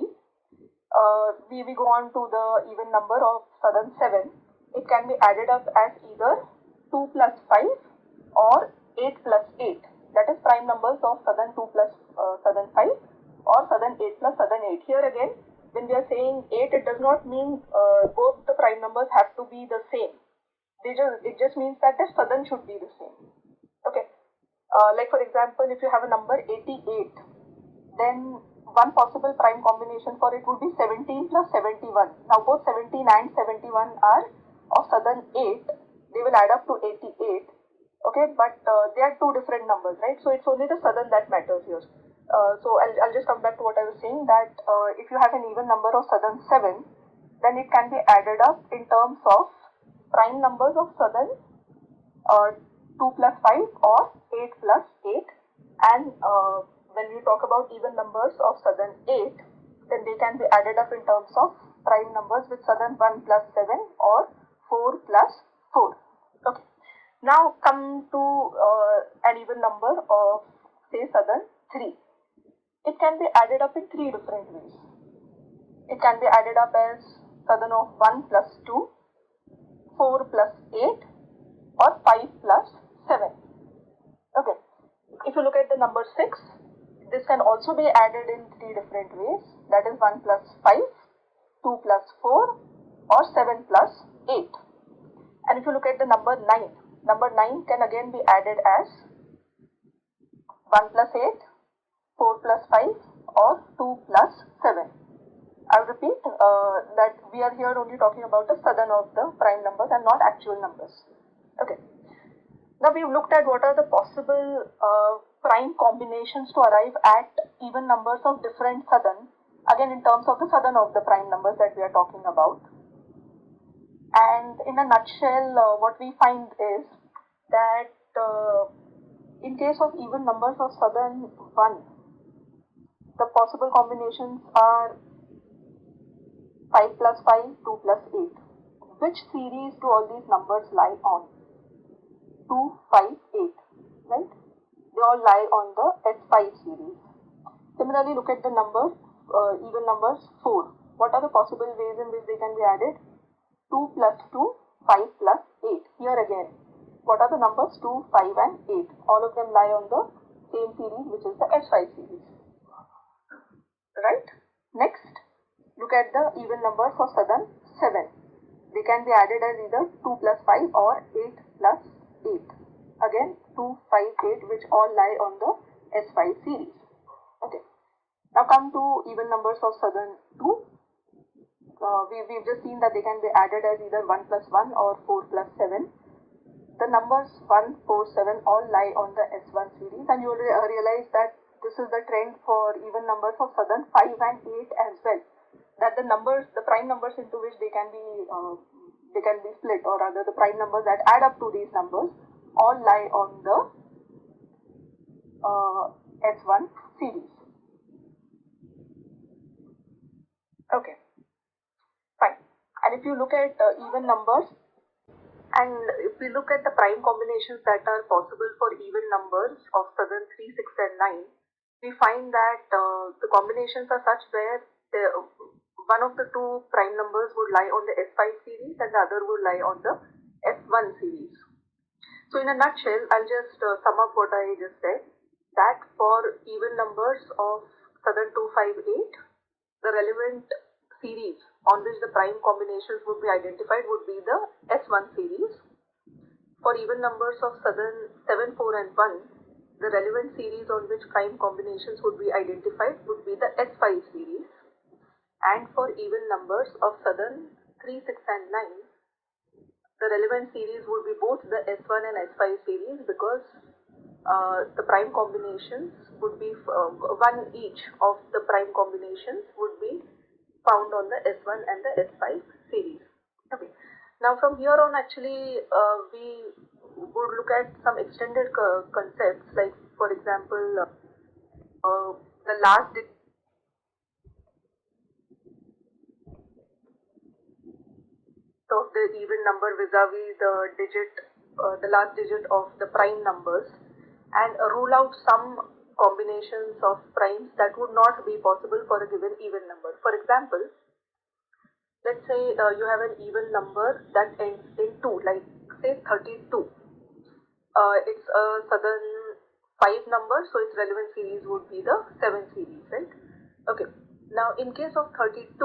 Speaker 1: We go on to the even number of southern 7. It can be added up as either 2 plus 5 or 8 plus 8. That is prime numbers of southern 2 plus southern 5 or southern 8 plus southern 8. Here again, when we are saying 8, it does not mean both the prime numbers have to be the same. It just means that the southern should be the same. Okay. Like for example, if you have a number 88, then one possible prime combination for it would be 17 plus 71. Now both 17 and 71 are of southern 8. They will add up to 88. Okay, but they are two different numbers, right? So it's only the southern that matters here. So I'll just come back to what I was saying, that if you have an even number of southern 7, then it can be added up in terms of prime numbers of southern 2 plus 5 or 8 plus 8. And when you talk about even numbers of southern 8, then they can be added up in terms of prime numbers with southern 1 plus 7 or 4 plus 4. Okay. Now come to an even number of, say, southern 3. It can be added up in 3 different ways. It can be added up as southern of 1 plus 2, 4 plus 8 or 5 plus 7. Okay. If you look at the number 6, this can also be added in 3 different ways. That is 1 plus 5, 2 plus 4 or 7 plus 8. And if you look at the number 9, number 9 can again be added as 1 plus 8, 4 plus 5 or 2 plus 7. I'll repeat that we are here only talking about the southern of the prime numbers and not actual numbers. Okay. Now we've looked at what are the possible prime combinations to arrive at even numbers of different southern, again in terms of the southern of the prime numbers that we are talking about. And in a nutshell, what we find is that in case of even numbers of southern 1, the possible combinations are 5 plus 5, 2 plus 8. Which series do all these numbers lie on? 2, 5, 8, right? They all lie on the S5 series. Similarly, look at the numbers, even numbers 4. What are the possible ways in which they can be added? 2 plus 2, 5 plus 8. Here again, what are the numbers 2, 5 and 8? All of them lie on the same series, which is the S5 series. Right? Next, look at the even numbers of southern 7. They can be added as either 2 plus 5 or 8 plus 8. Again, 2, 5, 8, which all lie on the S5 series. Okay. Now come to even numbers of southern 2. We've just seen that they can be added as either 1 plus 1 or 4 plus 7. The numbers 1, 4, 7 all lie on the S1 series, and you will realize that this is the trend for even numbers of southern 5 and 8 as well. That the numbers, the prime numbers into which they can be split, or rather the prime numbers that add up to these numbers, all lie on the S1 series. Okay, fine. And if you look at even numbers, and if we look at the prime combinations that are possible for even numbers of southern 3, 6 and 9, we find that the combinations are such where one of the two prime numbers would lie on the S5 series and the other would lie on the S1 series. So in a nutshell, I'll just sum up what I just said, that for even numbers of southern 2, 5, 8, the relevant series on which the prime combinations would be identified would be the S1 series. For even numbers of southern 7, 4 and 1, the relevant series on which prime combinations would be identified would be the S5 series. and for even numbers of southern 3, 6 and 9, the relevant series would be both the S1 and S5 series because the prime combinations would be one each of the prime combinations would be found on the S1 and the S5 series. Okay. Now from here on actually we would look at some extended concepts like for example the last of the even number vis-a-vis the digit, the last digit of the prime numbers, and rule out some combinations of primes that would not be possible for a given even number. For example, let's say you have an even number that ends in 2, like say 32. It's a southern 5 number, so its relevant series would be the 7 series, right? Okay. Now, in case of 32,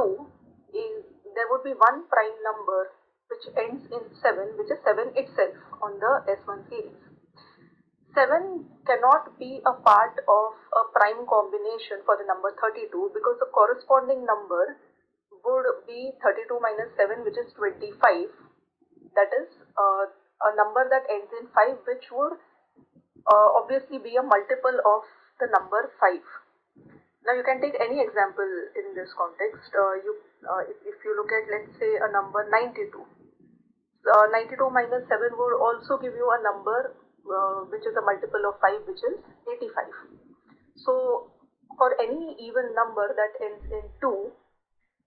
Speaker 1: there would be one prime number which ends in 7, which is 7 itself on the S1 series. 7 cannot be a part of a prime combination for the number 32 because the corresponding number would be 32 minus 7, which is 25. That is a number that ends in 5, which would obviously be a multiple of the number 5. Now you can take any example in this context. If you look at, let's say, a number 92. 92 minus 7 would also give you a number which is a multiple of 5, which is 85. So for any even number that ends in 2,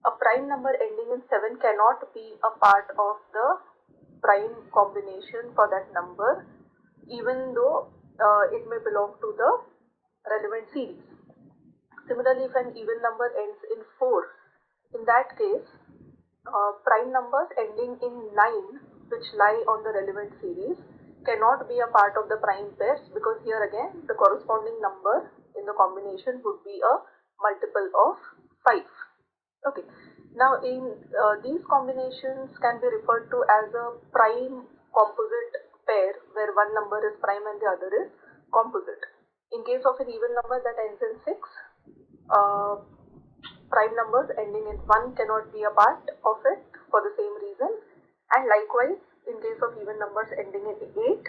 Speaker 1: a prime number ending in 7 cannot be a part of the prime combination for that number, even though it may belong to the relevant series. Similarly, if an even number ends in 4, in that case, prime numbers ending in 9, which lie on the relevant series, cannot be a part of the prime pairs because here again the corresponding number in the combination would be a multiple of 5. Okay. Now in these combinations can be referred to as a prime composite pair where one number is prime and the other is composite. In case of an even number that ends in 6, prime numbers ending in 1 cannot be a part of it for the same reason, and likewise in case of even numbers ending in 8,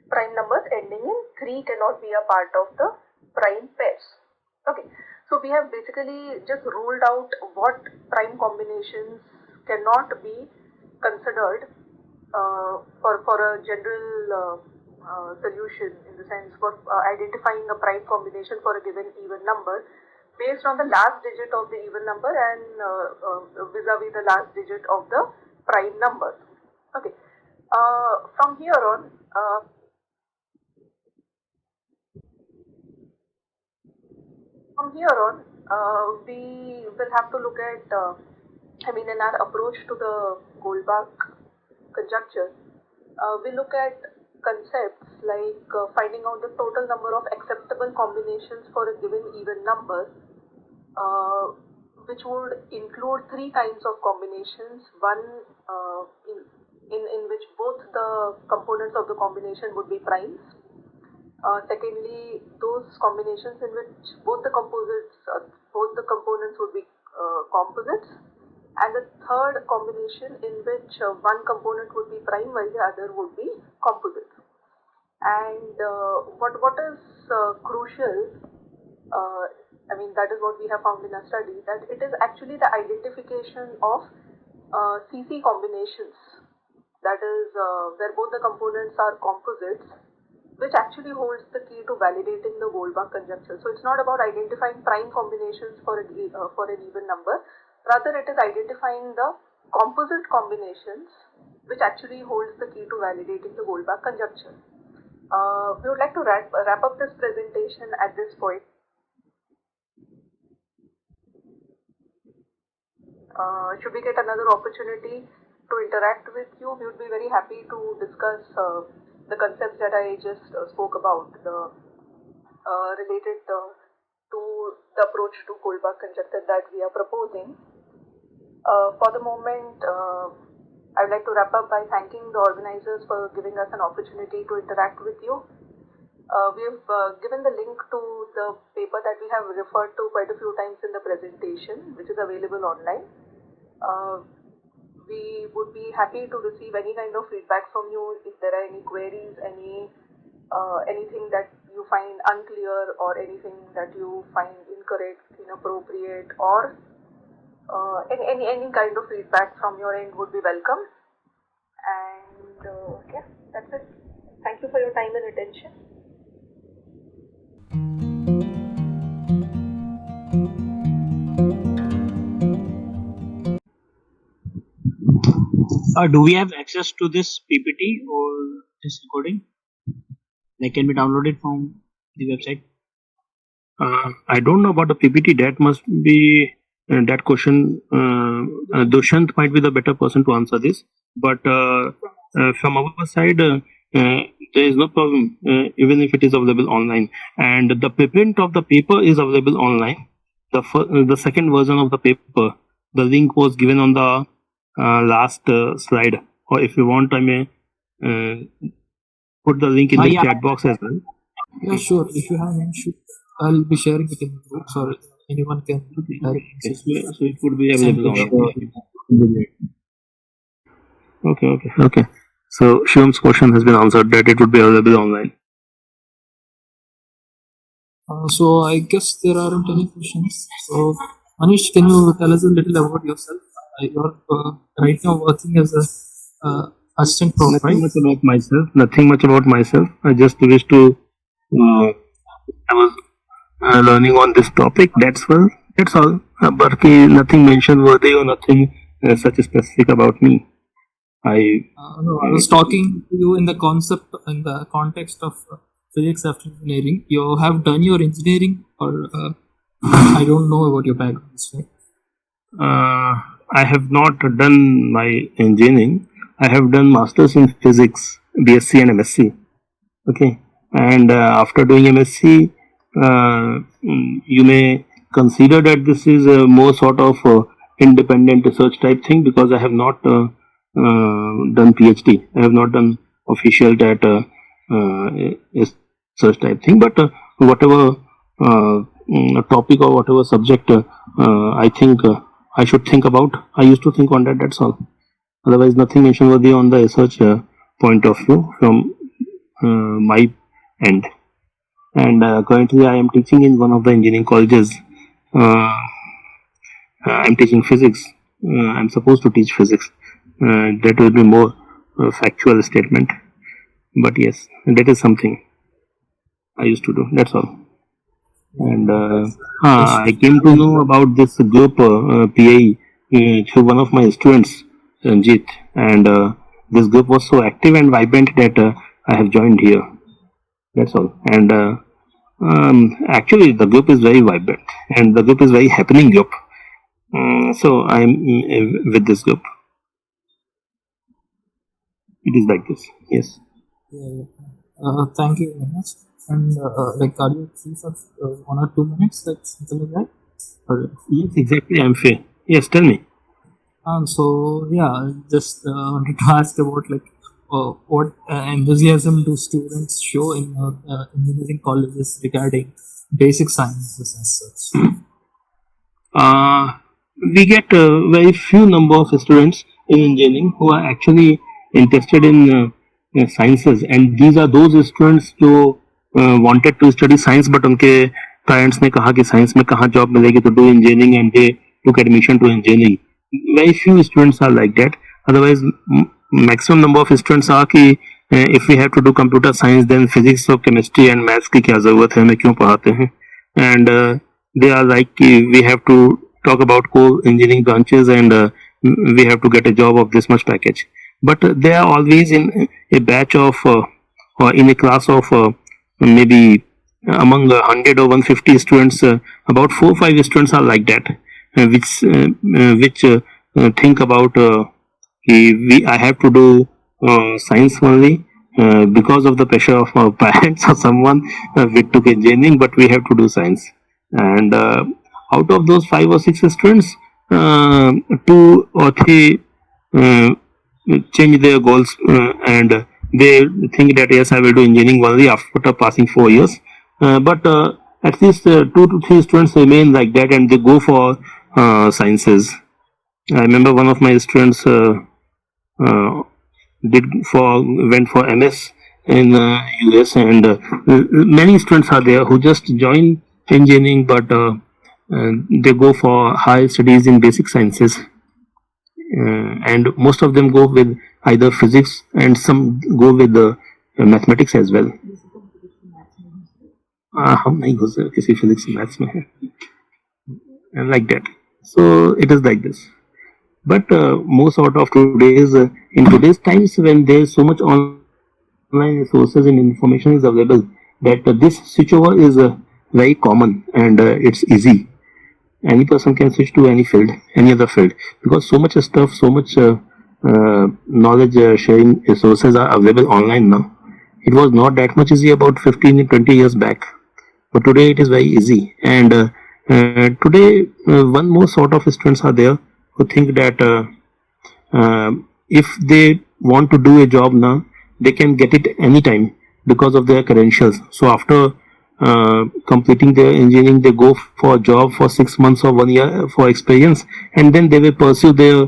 Speaker 1: prime numbers ending in 3 cannot be a part of the prime pairs. Okay, so we have basically just ruled out what prime combinations cannot be considered for a general solution, in the sense for identifying a prime combination for a given even number based on the last digit of the even number and vis-a-vis the last digit of the prime number. Okay. From here on, we will have to look at, in our approach to the Goldbach conjecture, we look at concepts like finding out the total number of acceptable combinations for a given even number, which would include 3 kinds of combinations. One in which both the components of the combination would be primes. Secondly, those combinations in which both the components would be composites, and the third combination in which one component would be prime while the other would be composite. And what is crucial, that is what we have found in our study, that it is actually the identification of CC combinations, that is where both the components are composites, which actually holds the key to validating the Goldbach conjecture. So it's not about identifying prime combinations for an even number, rather it is identifying the composite combinations which actually holds the key to validating the Goldbach conjecture. We would like to wrap up this presentation at this point. Should we get another opportunity to interact with you, we would be very happy to discuss the concepts that I just spoke about, the related to the approach to Goldbach conjecture that we are proposing. For the moment, I would like to wrap up by thanking the organizers for giving us an opportunity to interact with you. We've given the link to the paper that we have referred to quite a few times in the presentation, which is available online. We would be happy to receive any kind of feedback from you if there are any queries, anything that you find unclear, or anything that you find incorrect, inappropriate, or any kind of feedback from your end would be welcome. And yeah, that's it. Thank you for your time and attention.
Speaker 3: Do we have access to this PPT or this recording? Like, can we download it from the website?
Speaker 2: I don't know about the PPT. That must be that question. Dushant might be the better person to answer this. But from our side, there is no problem, even if it is available online. And the preprint of the paper is available online. The second version of the paper, the link was given on the last slide. Or if you want, I may put the link in the chat box as well.
Speaker 4: Yeah, sure. If you have an issue, I'll be sharing it in the group so anyone can
Speaker 2: So it would be available online. Okay. So Shivam's question has been answered that it would be available online.
Speaker 4: So I guess there aren't any questions. So Manish, can you tell us a little about yourself? You're right now working as a assistant prof, right?
Speaker 2: Nothing much about myself. I just wish to. I was learning on this topic. That's all. But nothing mention worthy or nothing such specific about me.
Speaker 4: I was talking to you in the context of physics after engineering. You have done your engineering, or I don't know about your background. Right?
Speaker 2: I have not done my engineering. I have done masters in physics, BSc and MSc. Okay, and after doing MSc, you may consider that this is a more sort of independent research type thing, because I have not done PhD. I have not done official that research type thing. But whatever topic or whatever subject I think I should think about, I used to think on that. That's all. Otherwise, nothing mention worthy on the research point of view from my end. And currently, I am teaching in one of the engineering colleges. I'm teaching physics. I'm supposed to teach physics. That will be more factual statement. But yes, that is something I used to do. That's all. And I came to know about this group PAE through one of my students, Ranjit. And this group was so active and vibrant that I have joined here. That's all. And actually, the group is very vibrant, and the group is very happening group. So I'm with this group. It is like this. Yes.
Speaker 4: Yeah. Thank you very much. And like, are you free for 1 or 2 minutes, like something like that? Or,
Speaker 2: yes, exactly. I'm free. Yes, tell me.
Speaker 4: So yeah, I just wanted to ask about like what enthusiasm do students show in engineering colleges regarding basic sciences as such?
Speaker 2: We get a very few number of students in engineering who are actually interested in sciences, and these are those students who wanted to study science, but उनके parents ने कहा कि science में कहाँ job मिलेगी, तो do engineering, and they took admission to engineering. Very few students are like that. Otherwise, maximum number of students are कि if we have to do computer science, then physics or chemistry and maths की क्या जरूरत है, हमें क्यों पढ़ाते हैं? And they are like we have to talk about core engineering branches, and we have to get a job of this much package. But they are always in a batch of or in a class of maybe among 100 or 150 students, about 4 or 5 students are like that, which think about I have to do science only because of the pressure of our parents or someone. We took engineering, but we have to do science. And out of those 5 or 6 students, 2 or 3 change their goals and they think that yes, I will do engineering only after passing 4 years. But at least 2 to 3 students remain like that, and they go for sciences. I remember one of my students uh, went for MS in US, and many students are there who just join engineering, but they go for higher studies in basic sciences, and most of them go with either physics, and some go with the mathematics as well. हम नहीं घुस रहे किसी physics maths में है, and like that. So it is like this. But most out of in today's times, when there is so much online resources and information is available, that this switchover is very common, and it's easy. Any person can switch to any field, any other field, because so much stuff, so much knowledge sharing resources are available online now. It was not that much easy about 15 and 20 years back, but today it is very easy. And today one more sort of students are there who think that if they want to do a job now, they can get it anytime because of their credentials. So after completing their engineering, they go for a job for 6 months or 1 year for experience, and then they will pursue their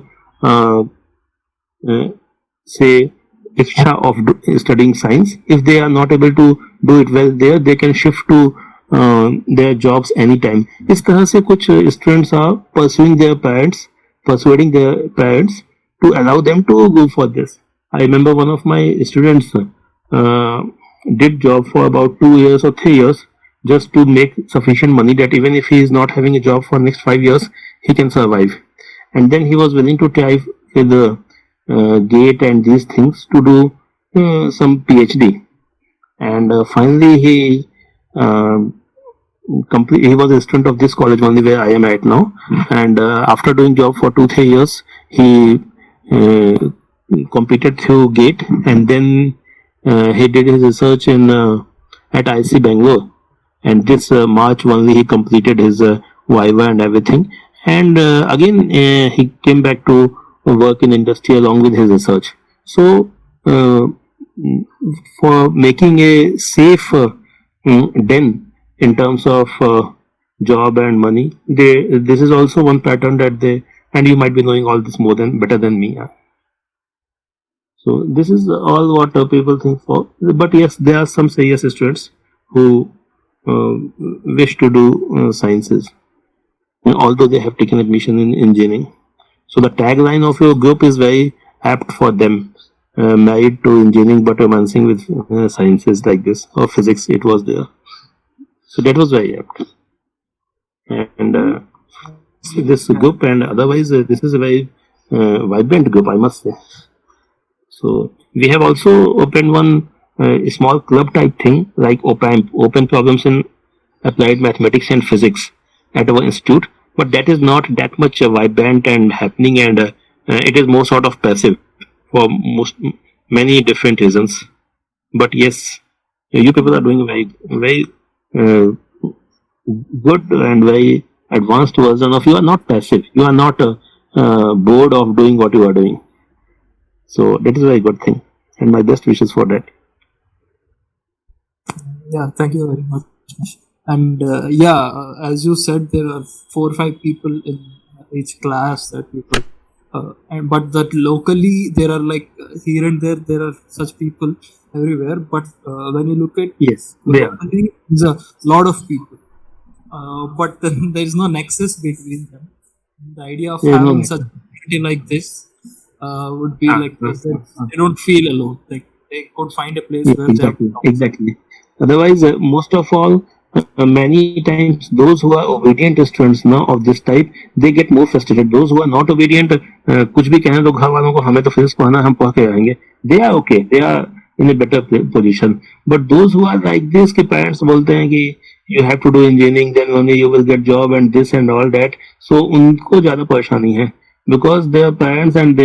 Speaker 2: say iksha of studying science. If they are not able to do it well there, they can shift to their jobs anytime. इस तरह से कुछ students are persuading their parents to allow them to go for this. I remember one of my students did job for about 2 years or 3 years just to make sufficient money that even if he is not having a job for next 5 years, he can survive. And then he was willing to try with the GATE and these things to do some PhD. And finally he he was a student of this college only where I am right now. And after doing job for 2-3 years, he completed through GATE, and then he did his research in at IC Bangalore, and this March only he completed his Viva and everything, and again he came back to work in industry along with his research. So for making a safe den in terms of job and money, this is also one pattern that they, and you might be knowing all this better than me. So this is all what people think for. But yes, there are some serious students who wish to do sciences, although they have taken admission in engineering. So the tagline of your group is very apt for them. Married to engineering but romancing with sciences, like this, or physics, it was there. So that was very apt. And this group, and otherwise this is a very vibrant group, I must say. So we have also opened one small club type thing like open problems in applied mathematics and physics at our institute, but that is not that much vibrant and happening, and it is more sort of passive for many different reasons. But yes, you people are doing very good and very advanced version of. You are not passive, you are not bored of doing what you are doing. So that is a very good thing, and my best wishes for that.
Speaker 4: Yeah, thank you very much. And as you said, there are 4 or 5 people in each class that people, but that locally there are like here and there are such people everywhere. But when you look at locally, there's a lot of people, but then there is no nexus between them. The idea of having such a community like this would be like they don't feel alone. Like they could find a place where
Speaker 2: exactly. Otherwise, most of all, many times those who are obedient students now of this type, they get more frustrated. Those who are not obedient, कुछ भी कहने दो घर वालों को, हमें तो physics पढ़ना, हम पढ़ के आएंगे. They are okay. They are in a better position. But those who are like this, के parents बोलते हैं कि you have to do engineering, then only you will get job and this and all that. So उनको ज़्यादा परेशानी है, because their parents and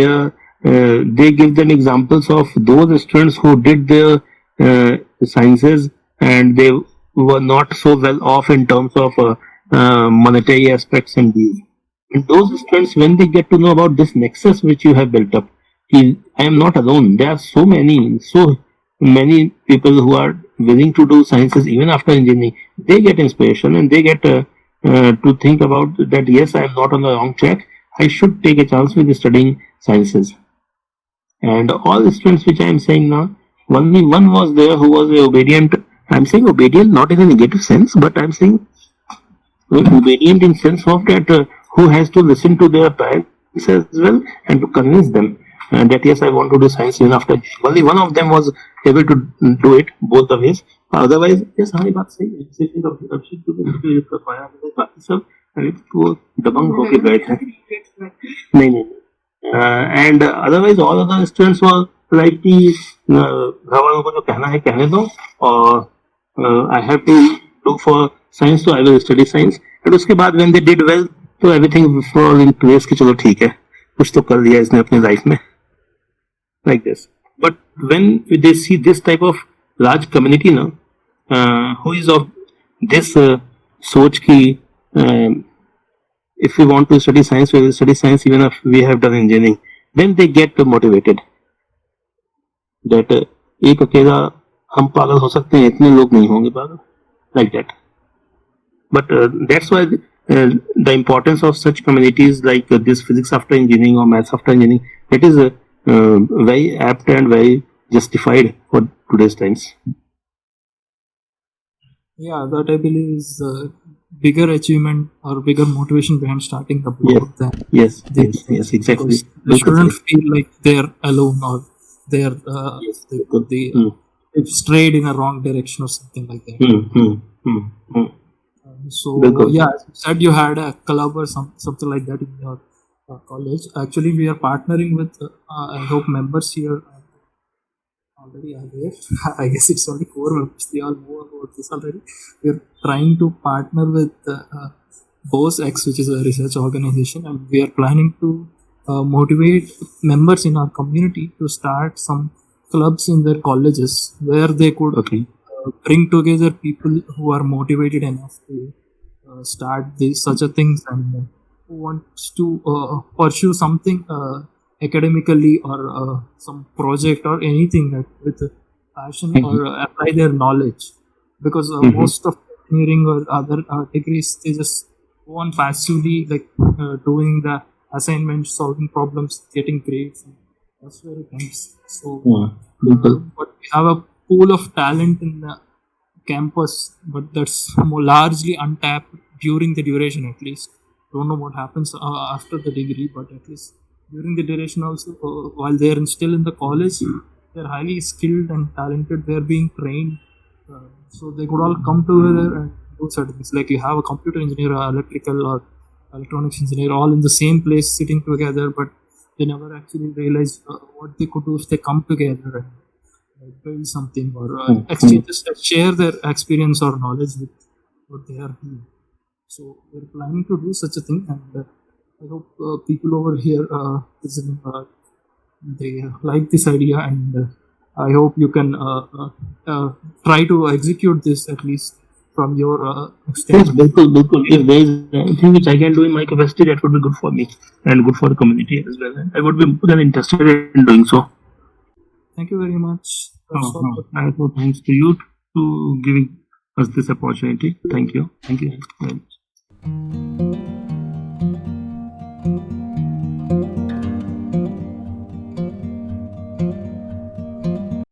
Speaker 2: they give them examples of those students who did their sciences and they were not so well off in terms of monetary aspects and these. And those students, when they get to know about this nexus which you have built up, I am not alone. There are so many, so many people who are willing to do sciences even after engineering, they get inspiration and they get to think about that, yes, I am not on the wrong track. I should take a chance with studying sciences. And all the students which I am saying now, only one was there who was obedient. I'm saying obedient not in a negative sense, but I'm saying obedient in sense of that who has to listen to their parents as well and to convince them that yes, I want to do science even after. Only one of them was able to do it both the ways. Otherwise, yes, हमारी बात सही है. किसी का अभिषेक तो पाया बाकी सब वो दबंग होके गए थे. नहीं. And otherwise, all other students were like कि घर वालों को जो कहना है कहने दो और I have to do for science, so I will study science. And उसके बाद when they did well, तो everything fall in place कि चलो ठीक है, कुछ तो कर लिया इसने अपनी लाइफ में, like this. But when they see this type of large community now, who is of this सोच कि if we want to study science, we will study science even if we have done engineering, then they get motivated. That एक अकेला हम पागल हो सकते हैं, इतने लोग नहीं होंगे पागल, like that. But that's why the importance of such communities like this physics after engineering or maths after engineering, it is very apt and very justified for today's times.
Speaker 4: Yeah, that I believe is a bigger achievement or bigger motivation behind starting the blog.
Speaker 2: Yes, exactly.
Speaker 4: The students feel like they're alone or they're they've strayed in a wrong direction or something like that. So yeah, as you said, you had a club or something like that in your college. Actually, we are partnering with I hope members here already are there. I guess it's only 4 members. They all know about this already. We are trying to partner with BOSE-X, which is a research organization, and we are planning to motivate members in our community to start some clubs in their colleges where they could bring together people who are motivated enough to start such a things and who wants to pursue something academically or some project or anything that with passion or apply their knowledge, because most of engineering or other degrees, they just go on passively, like doing the assignments, solving problems, getting grades, and that's where it ends. So but we have a pool of talent in the campus, but that's largely untapped during the duration. At least don't know what happens after the degree, but at least during the duration also, while they're still in the college, they're highly skilled and talented. They're being trained, so they could all come together and do certain things. Like you have a computer engineer, or electrical or electronics engineer, all in the same place sitting together, but they never actually realize what they could do if they come together and build something or share their experience or knowledge with what they are doing. So we're planning to do such a thing, and I hope people over here they like this idea, and I hope you can try to execute this at least from your extent.
Speaker 2: Yes, bilkul. If there is anything which I can do in my capacity, that would be good for me and good for the community as well. I would be more than interested in doing so.
Speaker 4: Thank you very much.
Speaker 2: Thanks to you to giving us this opportunity. Thank you very much.